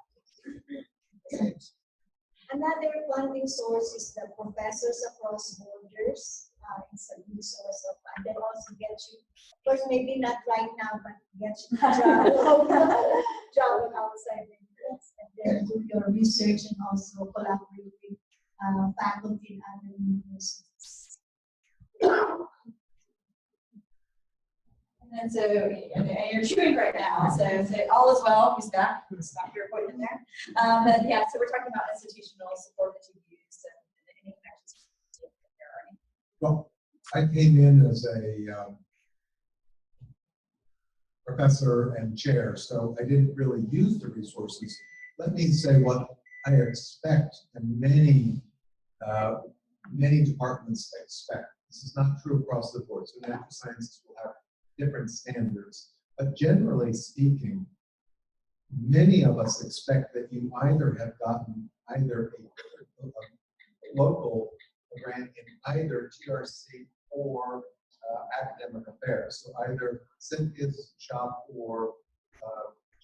Another funding source is the Professors Across Borders. It's a new source of fund that also gets you, of course, maybe not right now, but gets you to travel outside the US and then do your research and also collaborate with faculty in other universities. And so, and you're chewing right now, so all is well. Who's back? Stop your appointment there. But yeah, so we're talking about institutional support that you've used and any connections there, Ernie. Well, I came in as a professor and chair, so I didn't really use the resources. Let me say what I expect, and many departments expect. This is not true across the board, so natural sciences will have different standards. But generally speaking, many of us expect that you either have gotten either a local grant in either TRC or academic affairs. So either Cynthia's shop or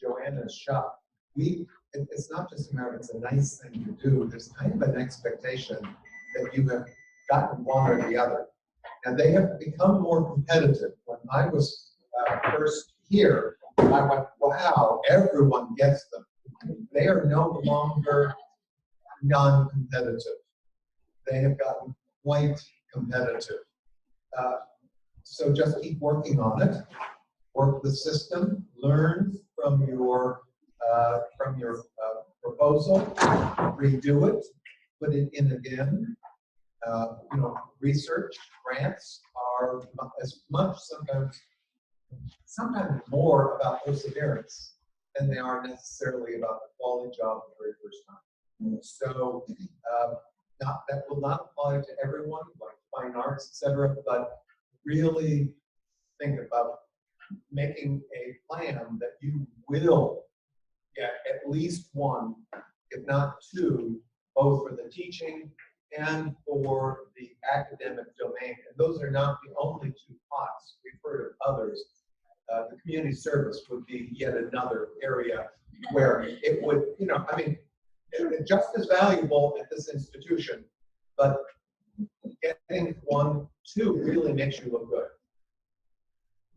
Joanna's shop. It's not just a matter of it's a nice thing to do. There's kind of an expectation that you have gotten one or the other. And they have become more competitive. When I was first here, I went, wow, everyone gets them. They are no longer non-competitive. They have gotten quite competitive. So just keep working on it. Work the system. Learn from your proposal. Redo it. Put it in again. Research grants are as much, sometimes more about perseverance than they are necessarily about the quality job the very first time. So that will not apply to everyone, like fine arts, etc., but really think about making a plan that you will get at least one, if not two, both for the teaching and for the academic domain. And those are not the only two pots. We've heard of others. The community service would be yet another area where it would, just as valuable at this institution, but getting 1, 2 really makes you look good.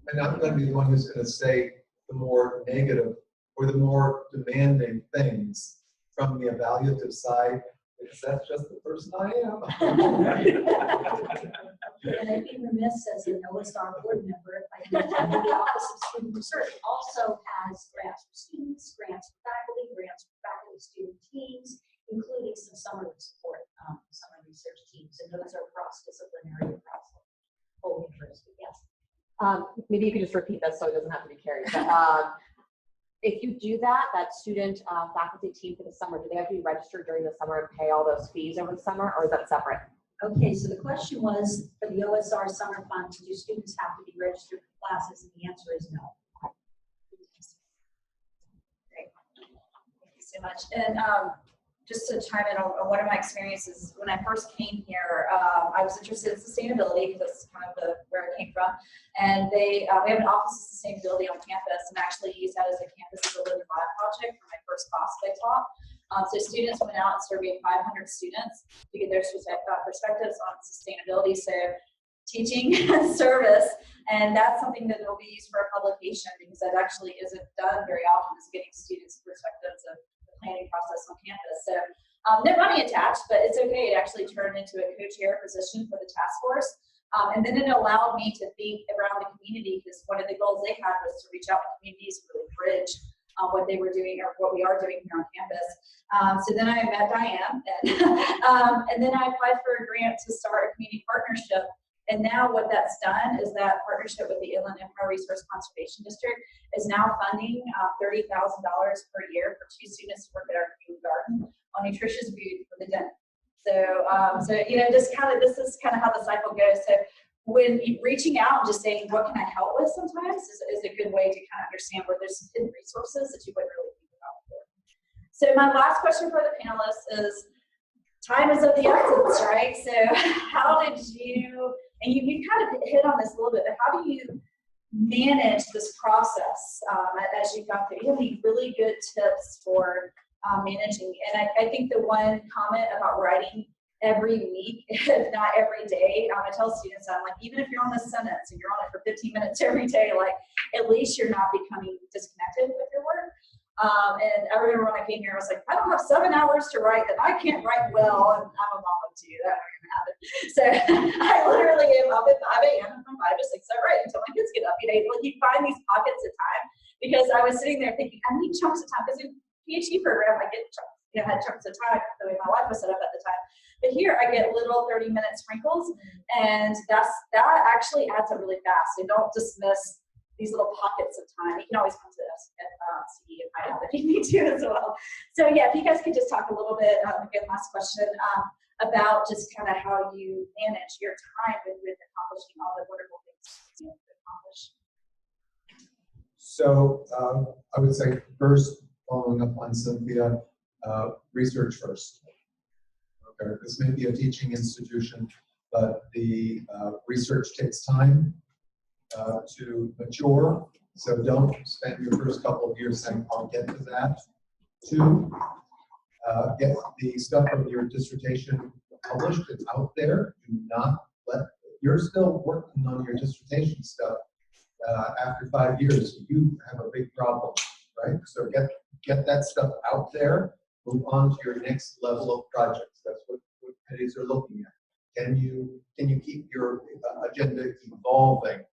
And I'm going to be the one who's going to say the more negative or the more demanding things from the evaluative side, because that's just the person I am. And I'd be remiss as an OSR board member if I didn't tell you the Office of Student Research also has grants for students, grants for faculty, student teams, including some summer support, summer research teams, and those are cross-disciplinary across the whole university. Yes. Maybe you could just repeat that so it doesn't have to be carried. But, if you do that student faculty team for the summer, do they have to be registered during the summer and pay all those fees over the summer, or is that separate? Okay, so the question was, for the OSR summer fund, do students have to be registered for classes? And the answer is no. Great. Thank you so much. And just to chime in on one of my experiences, when I first came here, I was interested in sustainability because that's kind of where I came from. And we have an Office of Sustainability on campus, and actually used that as a campus as a living lab project for my first class that I taught. So students went out and surveyed 500 students to get their perspectives on sustainability. So teaching service, and that's something that will be used for a publication because that actually isn't done very often, is getting students' perspectives of the planning process on campus. So no money attached, but it's okay. It actually turned into a co-chair position for the task force. And then it allowed me to think around the community, because one of the goals they had was to reach out to communities and really bridge what they were doing or what we are doing here on campus. So then I met Diane, and then I applied for a grant to start a community partnership. And now what that's done is that partnership with the Inland Empire Resource Conservation District is now funding $30,000 per year for 2 students to work at our community garden on nutritious food for the den. So, just kind of, this is kind of how the cycle goes. So when reaching out and just saying, what can I help with sometimes is a good way to kind of understand where there's some hidden resources that you wouldn't really think about before. So my last question for the panelists is, time is of the essence, right? So how did you, and you kind of hit on this a little bit, but how do you manage this process as you've gone through? You have any really good tips for managing? And I think the one comment about writing every week, if not every day, I tell students, I'm like, even if you're on this sentence and you're on it for 15 minutes every day, like at least you're not becoming disconnected with your work. And I remember when I came here, I was like, I don't have 7 hours to write, and I can't write well, and I'm a mom of two, that ain't gonna happen. So I literally am up at 5 a.m. and from 5 to 6 I write until my kids get up. You find these pockets of time, because I was sitting there thinking, I need chunks of time, because in PhD program, I get chunks, had chunks of time the way my life was set up at the time. But here I get little 30-minute sprinkles, and that actually adds up really fast. So don't dismiss these little pockets of time. You can always come to us at CE and find out if you need to as well. So yeah, if you guys could just talk a little bit, again, last question, about just kind of how you manage your time with accomplishing all the wonderful things you have to accomplish. So I would say first, following up on Cynthia, research first. Okay, this may be a teaching institution, but the research takes time to mature. So don't spend your first couple of years saying, I'll get to that. 2, get the stuff from your dissertation published. It's out there. Do not let, you're still working on your dissertation stuff. After 5 years, you have a big problem, right? So get that stuff out there. Move on to your next level of projects. That's what committees are looking at. Can you keep your agenda evolving?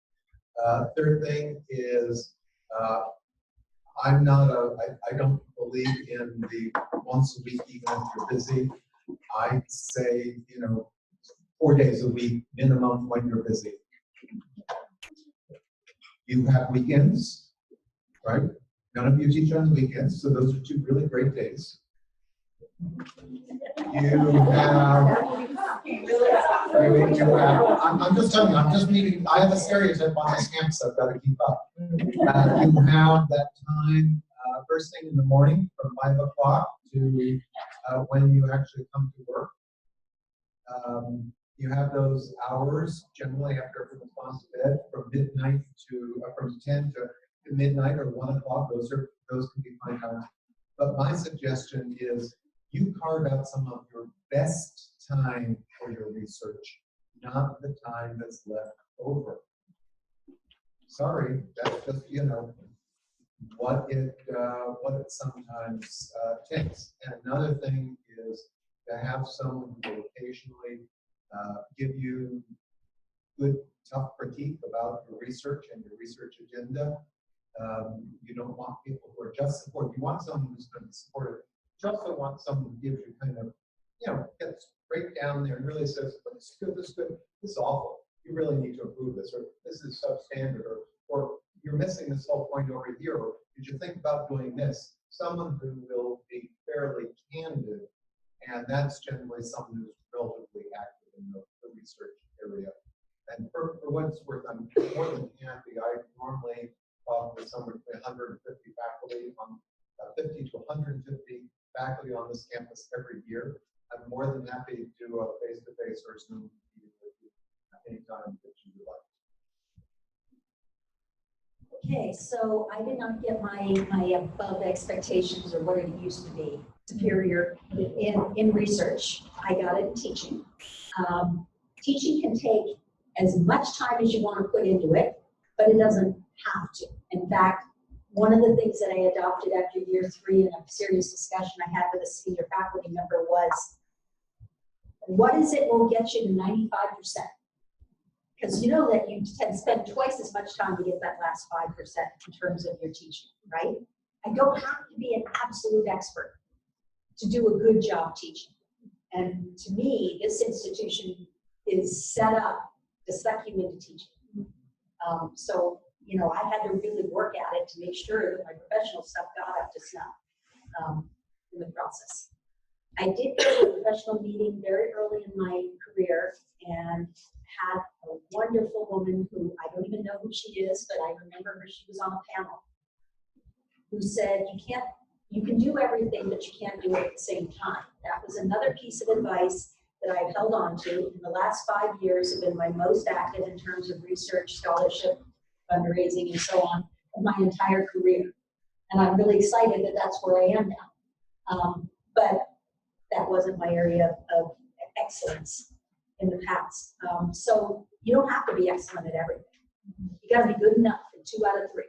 Third thing is, I don't believe in the once a week, even if you're busy. I say, 4 days a week minimum when you're busy. You have weekends, right? None of you teach on weekends, so those are 2 really great days. I'm just telling you, I'm just meeting, I have a stereotype on this campus I've got to keep up. You have that time first thing in the morning from 5 o'clock to when you actually come to work. You have those hours generally after everyone's gone to bed from midnight to, from 10 to midnight or 1 o'clock. Those can be fine times. But my suggestion is you carve out some of your best time for your research, not the time that's left over. Sorry, that's just, what it sometimes takes. And another thing is to have someone who will occasionally give you good, tough critique about your research and your research agenda. You don't want people who are just supportive. You want someone who's going to be supportive. You also want someone who gives you kind of, gets right down there and really says, this is good, this is good, this is awful. You really need to improve this, or this is substandard, or you're missing this whole point over here, or did you think about doing this? Someone who will be fairly candid, and that's generally someone who's relatively active in the research area. And for what it's worth, I'm more than happy. I normally talk with somewhere between 150 faculty, 50 to 150 faculty on this campus every year. I'm more than happy to do a face-to-face or Zoom meeting with you anytime that you would like. Okay, so I did not get my above expectations or what it used to be superior in research. I got it in teaching. Teaching can take as much time as you want to put into it, but it doesn't have to. In fact, one of the things that I adopted after year 3 in a serious discussion I had with a senior faculty member was, what is it will get you to 95%? Because you know that you can spend twice as much time to get that last 5% in terms of your teaching, right? I don't have to be an absolute expert to do a good job teaching. And to me, this institution is set up to suck you into teaching. So, I had to really work at it to make sure that my professional stuff got up to snuff in the process. I did go to a professional meeting very early in my career and had a wonderful woman who I don't even know who she is, but I remember her, she was on a panel, who said, you can do everything, but you can't do it at the same time. That was another piece of advice that I've held on to. In the last 5 years have been my most active in terms of research, scholarship, fundraising, and so on, of my entire career. And I'm really excited that that's where I am now. But that wasn't my area of excellence in the past. So you don't have to be excellent at everything. You gotta be good enough in 2 out of 3.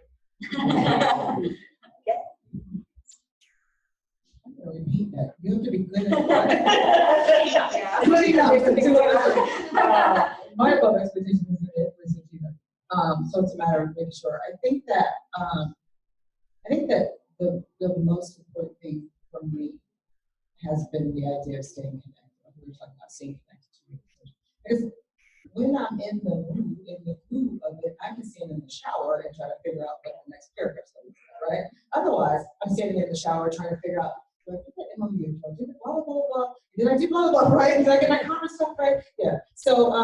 Okay. Repeat that. You have to be good at my above expectation isn't it either. So it's a matter of making sure. I think that the most important thing for me has been the idea of staying connected. We were talking about staying connected to research. Because when I'm in the mood of it, I can stand in the shower and try to figure out what the next paragraph is, right? Otherwise, I'm standing in the shower trying to figure out, do I put that MOU? Do I do blah, blah, blah? Did I do blah, blah, right? Did I get my conference stuff right? Yeah. So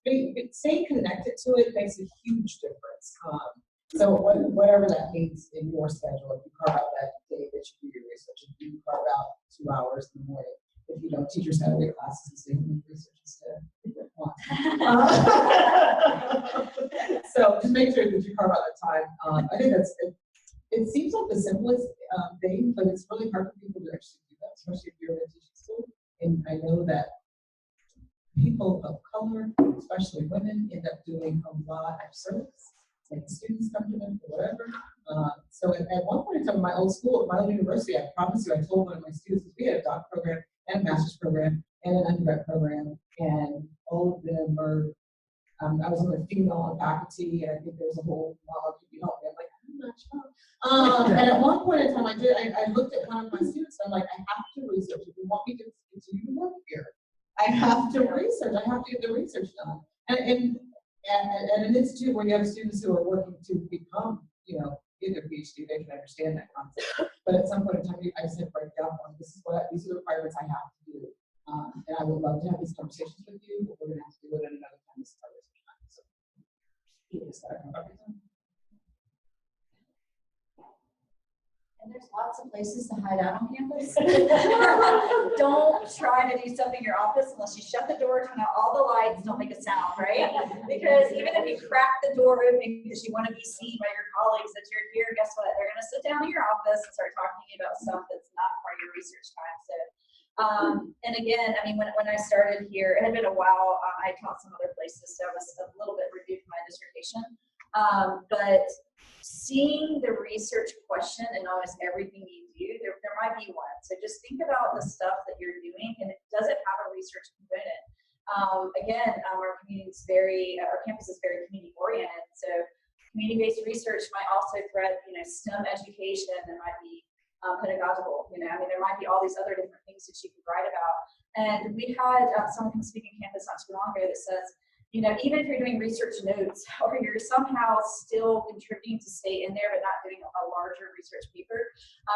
staying connected to it makes a huge difference. So whatever that means in your schedule, if you carve out that day that you do your research, if you carve out 2 hours in the morning, if you know teachers have their classes and stay doing research instead. So just make sure that you carve out that time. I think that's it. It seems like the simplest thing, but it's really hard for people to actually do that, especially if you're in a teaching school. And I know that people of color, especially women, end up doing a lot of service. Like students come to them or whatever. So at one point in time, my old school, my old university, I promise you, I told one of my students, we had a doc program and a master's program and an undergrad program, and all of them were, I was on the female faculty, and I think there's a whole lot of people help me. I'm like, I'm not sure. And at one point in time, I looked at one of my students, and I'm like, I have to research. If you want me to continue to work here, I have to research. I have to get the research done. And at an institute where you have students who are working to become, get their PhD, they can understand that concept. But at some point in time, I said, break down, these are the requirements I have to do. And I would love to have these conversations with you, but we're going to have to do it at another time. This is our research time. So, And there's lots of places to hide out on campus. Don't try to do stuff in your office unless you shut the door, turn out all the lights, don't make a sound, right? Because even if you crack the door open because you want to be seen by your colleagues that you're here, guess what? They're going to sit down in your office and start talking to you about stuff that's not part of your research time. So, and again, I mean, when I started here, it had been a while. I taught some other places, so I was a little bit reviewed for my dissertation. But seeing the research question in almost everything you do, there might be one. So just think about the stuff that you're doing, and it doesn't have a research component. Again, our campus is very community oriented. So community-based research might also thread, STEM education. There might be pedagogical. There might be all these other different things that you could write about. And we had someone come speak on campus not too long ago that says, even if you're doing research notes or you're somehow still contributing to stay in there but not doing a larger research paper,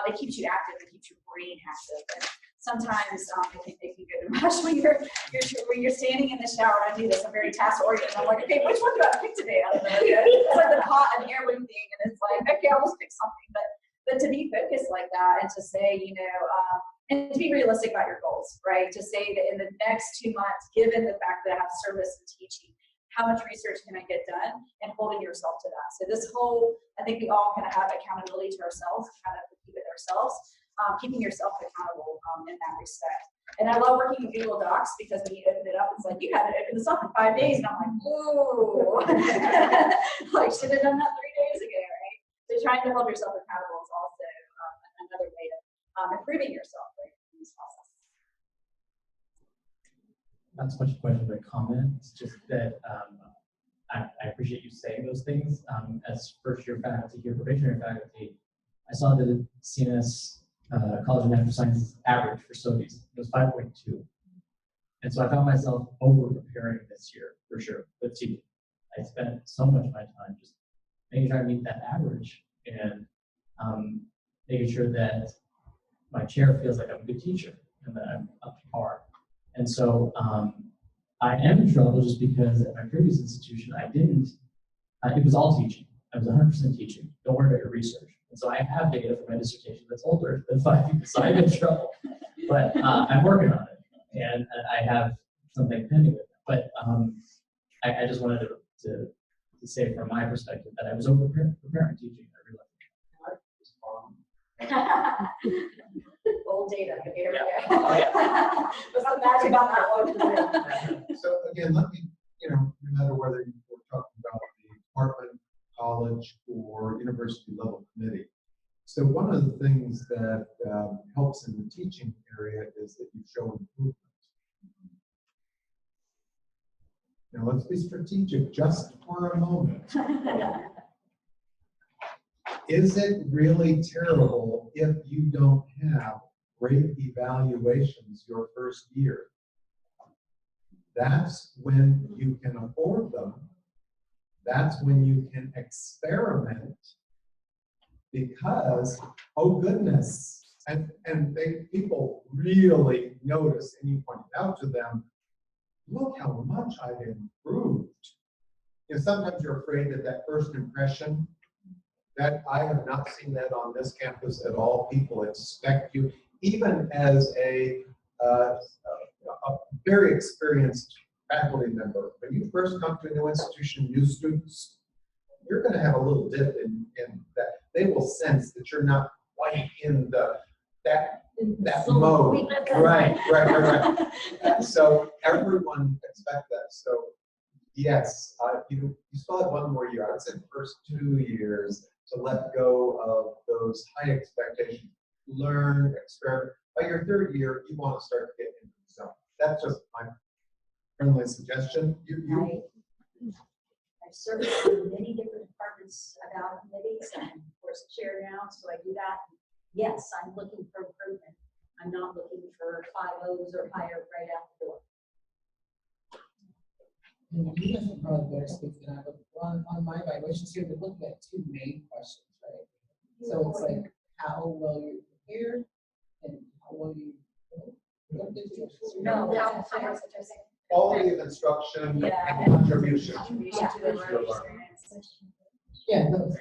it keeps you active, it keeps your brain active. And sometimes I think they can go to much when you're standing in the shower. And I do this, I'm very task oriented. I'm like, okay, which one do I pick today? It's like the pot and air thing, and it's like, okay, I'll just pick something. But to be focused like that and to say, and to be realistic about your goals, right? To say that in the next 2 months, given the fact that I have service and teaching, how much research can I get done, and holding yourself to that. So this whole, I think we all kind of have accountability to ourselves, kind of keep it ourselves, keeping yourself accountable in that respect. And I love working in Google Docs because when you open it up, it's like, you haven't opened this up in 5 days. And I'm like, whoa, like should have done that 3 days ago, right? So trying to hold yourself accountable is also another way of improving yourself, right, in this process. Not so much a question, but a comment. It's just that I appreciate you saying those things. As first-year faculty here, probationary faculty, I saw that the CNS College of Natural Sciences average for studies was 5.2. And so I found myself over-preparing this year, for sure, with teaching. I spent so much of my time just making sure I meet that average and making sure that my chair feels like I'm a good teacher. and that I'm up to par. And so I am in trouble just because at my previous institution, I didn't, it was all teaching. I was 100% teaching. Don't worry about your research. And so I have data for my dissertation that's older than 5 years, so I'm in trouble. But I'm working on it, and I have something pending with it. But I just wanted to say from my perspective that I was over-preparing teaching. Old data. Here we Yeah. go. Oh, yeah. What's the magic on that one? So again, let me, no matter whether you're talking about the department, college, or university level committee. So one of the things that helps in the teaching area is that you show improvement. Now let's be strategic just for a moment. Is it really terrible if you don't have great evaluations your first year? That's when you can afford them. That's when you can experiment, because, oh goodness, and people really notice, and you point it out to them, look how much I've improved. Sometimes you're afraid that that first impression, that I have not seen that on this campus at all. People expect you, even as a very experienced faculty member, when you first come to a new institution, new students, you're going to have a little dip in that. They will sense that you're not quite in that mode. Right. So everyone expects that. So yes, you still have one more year. I would say the first 2 years to let go of those high expectations. Learn, experiment. By your third year, you want to start to get into the zone. That's just my friendly suggestion. I've served on many different departments about committees. I'm of course chair now, so I do that. Yes, I'm looking for improvement. I'm not looking for 5.0s or higher right out the door. You guys are probably better speak than I, but on my evaluations here, they're looking at two main questions, right? So it's like how well you're prepared and how well you No, quality of instruction and contribution. Yeah, those.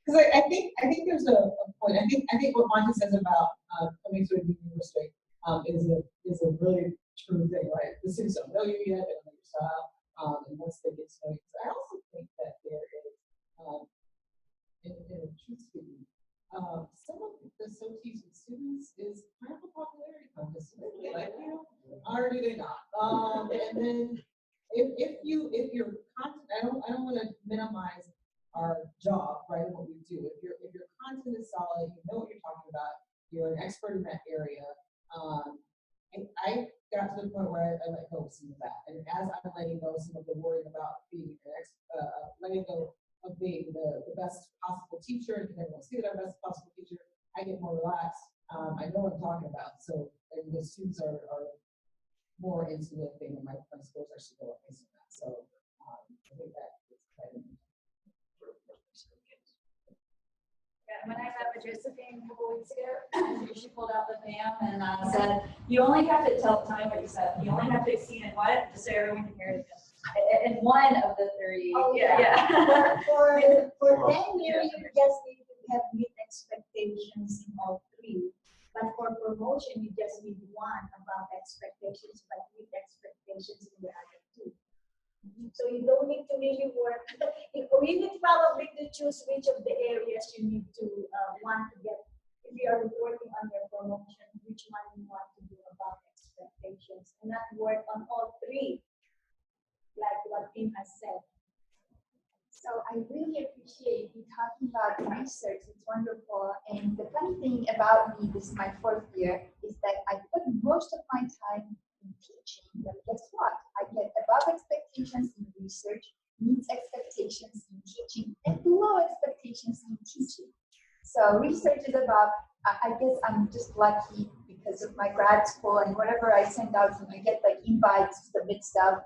Because I think there's a point. I think what Monica says about coming to a new university is a really true thing, right? The students don't know you yet, they don't know your style, and once they get to know you, I also think that there is, in truth speaking, some of the associates with students is kind of a popularity contest. They like you, or do they not? And then if you're content, I don't want to minimize our job, right, and what we do. If your content is solid, you know what you're talking about, you're an expert in that area. And I got to the point where I let go of some of that. And as I'm letting go of some of the worrying about being letting go of being the best possible teacher, and everyone see that I'm the best possible teacher, I get more relaxed. I know what I'm talking about. So and the students are more into the thing, and my scores are still based on that. So I think that is kind of. When I met with Josephine a couple weeks ago, she pulled out the FAM and said, "You only have to tell what you said. You only have to exceed it what, just so everyone can hear it." And one of the 3. Oh yeah. For 10 years, you just need to have meet expectations in all 3. But for promotion, you just need 1 above expectations, but meet expectations in the other 2. So you don't need to really work. You need probably to choose which of the areas you need to want to get. If you are working on your promotion, which one you want to do above expectations, and not work on all 3, like what Tim has said. So I really appreciate you talking about research. It's wonderful. And the funny thing about me, this is my 4th year, is that I put most of my time in teaching. But guess what? I get above expectations in research, meets expectations in teaching, and below expectations in teaching. So research is about, I guess I'm just lucky because of my grad school and whatever I send out, and I get like invites to submit stuff.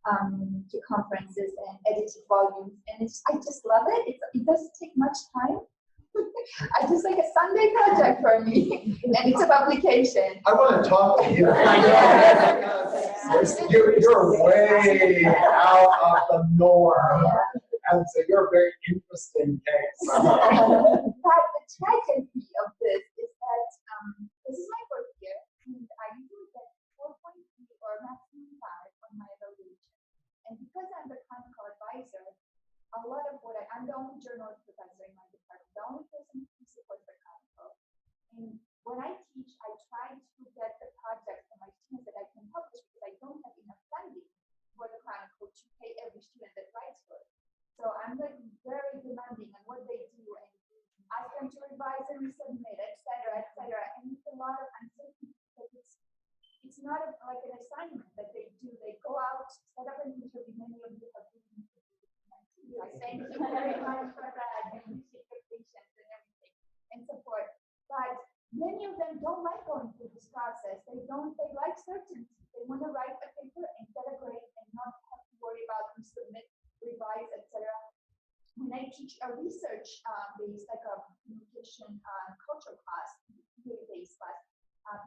to conferences and edited volumes, and I just love it. It doesn't take much time. I just like a Sunday project for me, and it's a publication. I want to talk to you. You're way out of the norm. And so you're a very interesting case. But the tragedy of this is that this is my first year, and I usually get 4.3 or maximum 5 on my evaluation. And because I'm the clinical advisor, a lot of what I'm the only journalist professor in my department, the only person who supports the clinical. And when I teach, I try to get the projects from my students that I can publish because I don't have enough funding for the chronicle to pay every student that writes for it. So I'm like very demanding on what they do and ask them to revise and resubmit, et cetera, and it's a lot of uncertainty because it's not like an assignment that they do. They go out, set up an interview. Many of you have been interviewed. I thank you very much for that and appreciate your patience and everything and support. But many of them don't like going through this process. They like certainty. They want to write a paper and get a grade and not have to worry about resubmit, revise, etc. When I teach a research based, like a communication culture class, based class,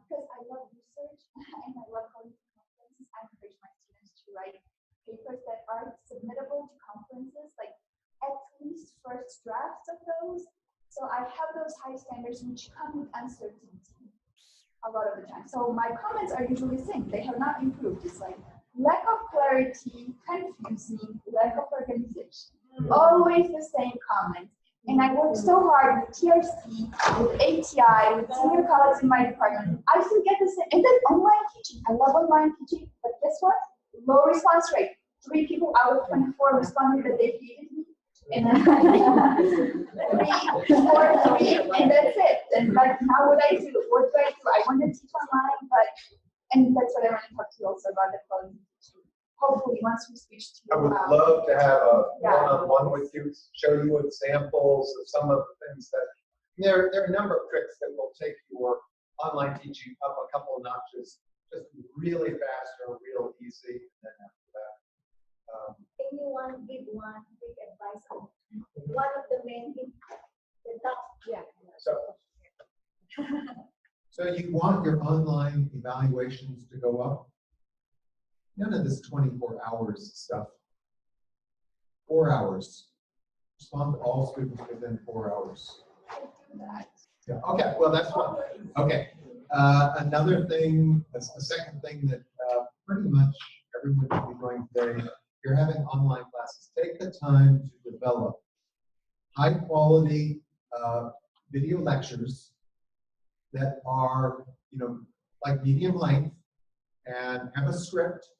because I love research and I love going to conferences, I encourage my students to write papers that are submittable to conferences, like at least first drafts of those. So I have those high standards which come with uncertainty a lot of the time. So my comments are usually the same. They have not improved. It's like lack of clarity, confusing, lack of organization. Always the same comment. And I work so hard with TRC, with ATI, with senior colleagues in my department. I still get the same. And then online teaching. I love online teaching, but guess what? Low response rate. 3 people out of 24 responded that they hated me. And 3, 4, 3, and that's it. And like, now what do? What do? I want to teach online, and that's what I want to talk to you also about the quality teaching. Hopefully, once we switch to. I would love to have a one-on-one with you, show you examples of some of the things that, there are a number of tricks that will take your online teaching up a couple of notches, just really fast or real easy, and then after that. Anyone give one big advice on one of the main things, the top, yeah. So you want your online evaluations to go up? None of this 24 hours stuff. 4 hours. Respond to all students within 4 hours. Yeah. Okay. Well, that's one. Okay. Another thing, the second thing that pretty much everyone should be doing today. If you're having online classes, take the time to develop high quality video lectures that are, like medium length and have a script.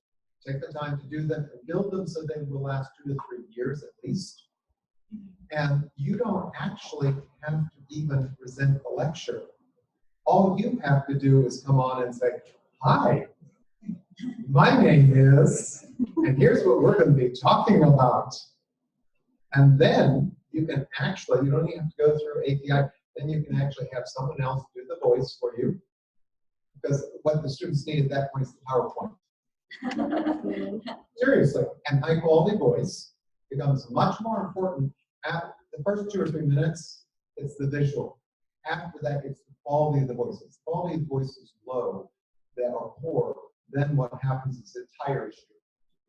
Take the time to do them and build them so they will last 2 to 3 years at least. And you don't actually have to even present the lecture. All you have to do is come on and say, hi, my name is, and here's what we're going to be talking about. And then you can actually, you don't even have to go through API, then you can actually have someone else do the voice for you. Because what the students need at that point is the PowerPoint. Seriously, and high quality voice becomes much more important. At the first 2 or 3 minutes, it's the visual. After that, it's the quality of the voice. If the quality of the voice is low, that are poor, then what happens is it tires you.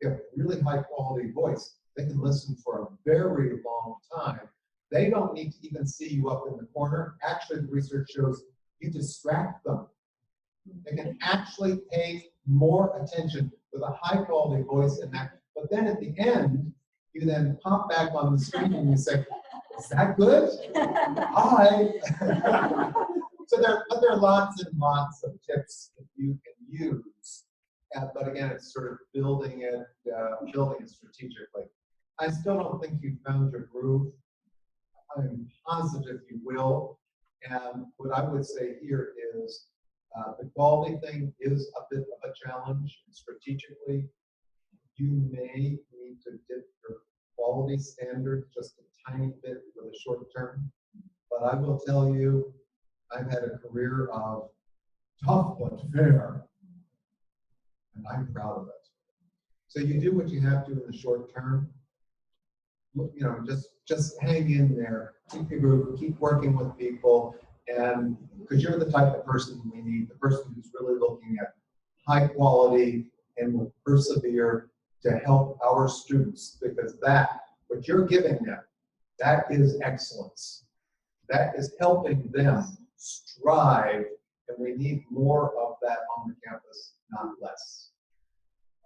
If you have really high quality voice, they can listen for a very long time. They don't need to even see you up in the corner. Actually, the research shows you distract them. They can actually pay more attention with a high quality voice in that. But then at the end, you then pop back on the screen and you say, is that good? Hi. So there are lots and lots of tips that you can use. But again, it's sort of building it strategically. I still don't think you've found your groove. I'm positive you will. And what I would say here is the quality thing is a bit of a challenge. Strategically, you may need to dip your quality standard just a tiny bit for the short term. But I will tell you, I've had a career of tough but fair, and I'm proud of it. So you do what you have to in the short term. You know, just hang in there, keep your group, keep working with people, and because you're the type of person we need, the person who's really looking at high quality and will persevere to help our students, because that, what you're giving them, that is excellence. That is helping them strive, and we need more of that on the campus, not less.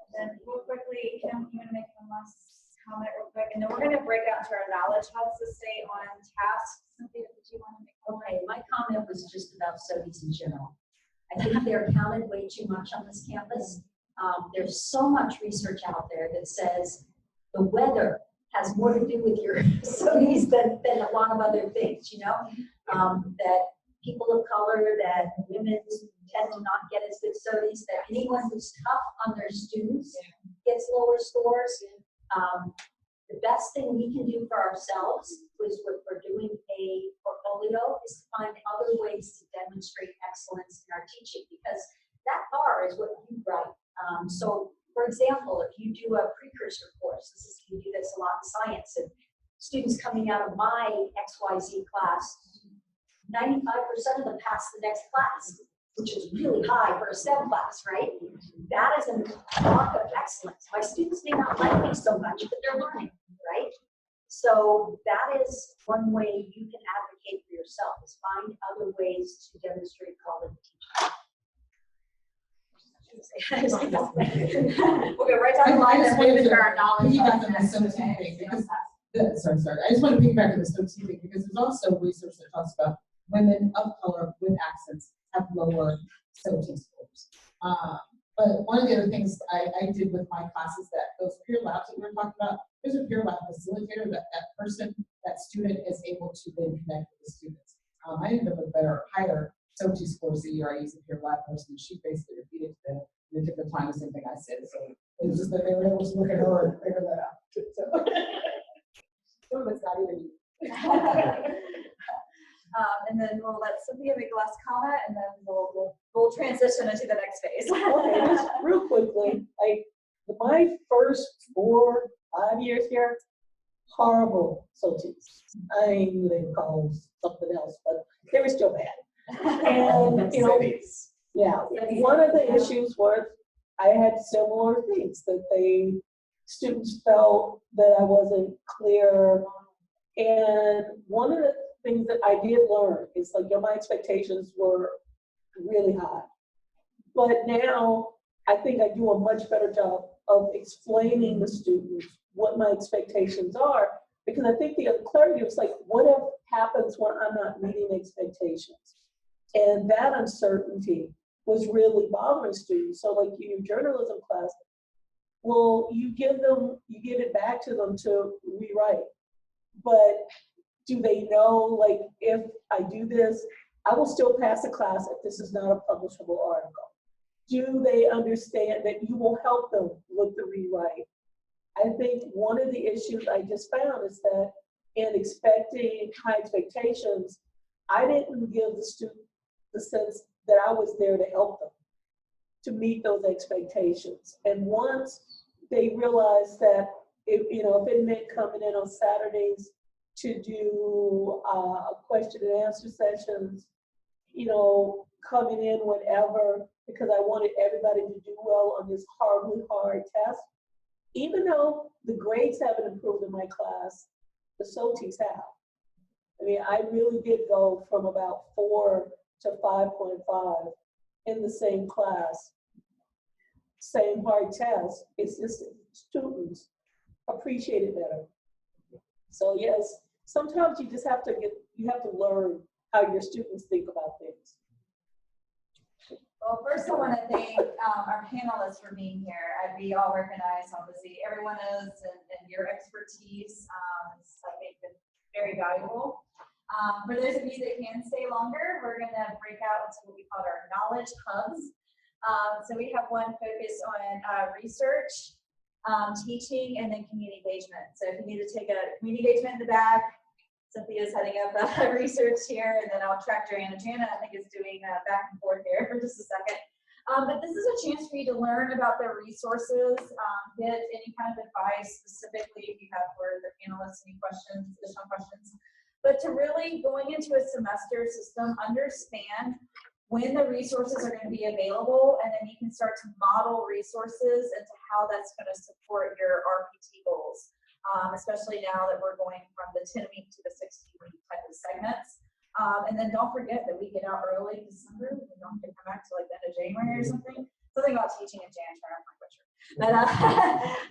And then real quickly, Kim, you want to make one last comment real quick? And then we're going to break out to our knowledge hubs to stay on task. Something that you want to make? Okay, my comment was just about studies in general. I think they're counted way too much on this campus. There's so much research out there that says the weather has more to do with your studies than a lot of other things, you know? That people of color, that women tend to not get as good studies, that anyone who's tough on their students gets lower scores. The best thing we can do for ourselves is what we're doing a portfolio is to find other ways to demonstrate excellence in our teaching, because that bar is what you write. So for example, if you do a precursor course, you do this a lot in science, and students coming out of my XYZ class, 95% of them pass the next class, which is really high for a STEM class, right? That is a mark of excellence. My students may not like me so much, but they're learning, right? So that is one way you can advocate for yourself, is find other ways to demonstrate quality teaching. We'll go right down the line and move into our knowledge. Sorry. I just want to piggyback on the SOT thing, because there's also research that talks about women of color with accents have lower SOT scores. But one of the other things I did with my classes, that those peer labs that we were talking about, there's a peer lab facilitator that student is able to then connect with the students. I ended up with higher SOT scores the year I used a peer lab person, and she basically repeated to them in a different time the same thing I said. So it was just that they were able to look at her and figure that out. So some of it's not even and then we'll let Cynthia make a last comment, and then we'll transition into the next phase. Okay, just real quickly, like my first 4-5 years here, horrible SOTs. I knew they were called something else, but they were still bad. And you know, yeah, one of the issues was I had similar things that students felt that I wasn't clear. And one of the things that I did learn is like, my expectations were really high. But now I think I do a much better job of explaining to students what my expectations are, because I think the clarity was like, what happens when I'm not meeting expectations? And that uncertainty was really bothering students. So like in your journalism class, well, you give it back to them to rewrite. But do they know, like, if I do this, I will still pass the class if this is not a publishable article? Do they understand that you will help them with the rewrite? I think one of the issues I just found is that in expecting high expectations, I didn't give the student the sense that I was there to help them to meet those expectations. And once they realized that if it meant coming in on Saturdays to do question and answer sessions, coming in whenever, because I wanted everybody to do well on this horribly hard test. Even though the grades haven't improved in my class, the SOTs have. I mean, I really did go from about 4 to 5.5 in the same class, same hard test. It's just students appreciate it better. So yes, sometimes you just have to learn how your students think about things. Well, first I want to thank our panelists for being here. We all recognize, obviously, everyone is, and your expertise has, I think, been very valuable. For those of you that can stay longer, we're going to break out into what we call our knowledge hubs. So we have one focused on research, teaching, and then community engagement. So if you need to take a community engagement in the back, Cynthia's heading up research here, and then I'll track Joanna. Joanna, I think, is doing back and forth here for just a second. But this is a chance for you to learn about their resources, get any kind of advice specifically if you have for the panelists, any questions, additional questions. But to really going into a semester system, understand when the resources are going to be available, and then you can start to model resources into how that's going to support your RPT goals, especially now that we're going from the 10-week to the 16-week type of segments. And then don't forget that we get out early December. We don't get to come back to like the end of January or something. Something about teaching in January, I'm not quite sure.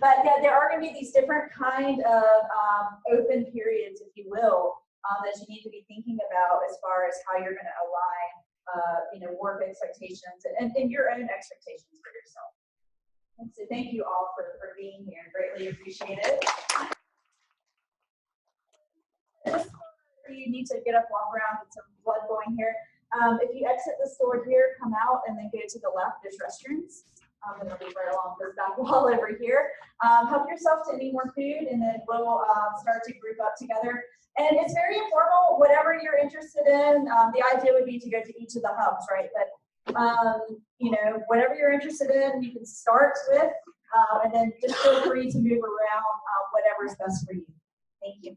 But yeah, there are going to be these different kind of open periods, if you will, that you need to be thinking about as far as how you're going to align work expectations and your own expectations for yourself. And so thank you all for being here. Greatly appreciate it. You need to get up, walk around, get some blood going here. If you exit the store here, come out and then go to the left, there's restrooms. And they'll be right along this back wall over here. Help yourself to any more food, and then we'll start to group up together. And it's very informal, whatever you're interested in. The idea would be to go to each of the hubs, right? But, whatever you're interested in, you can start with, and then just feel free to move around whatever is best for you. Thank you.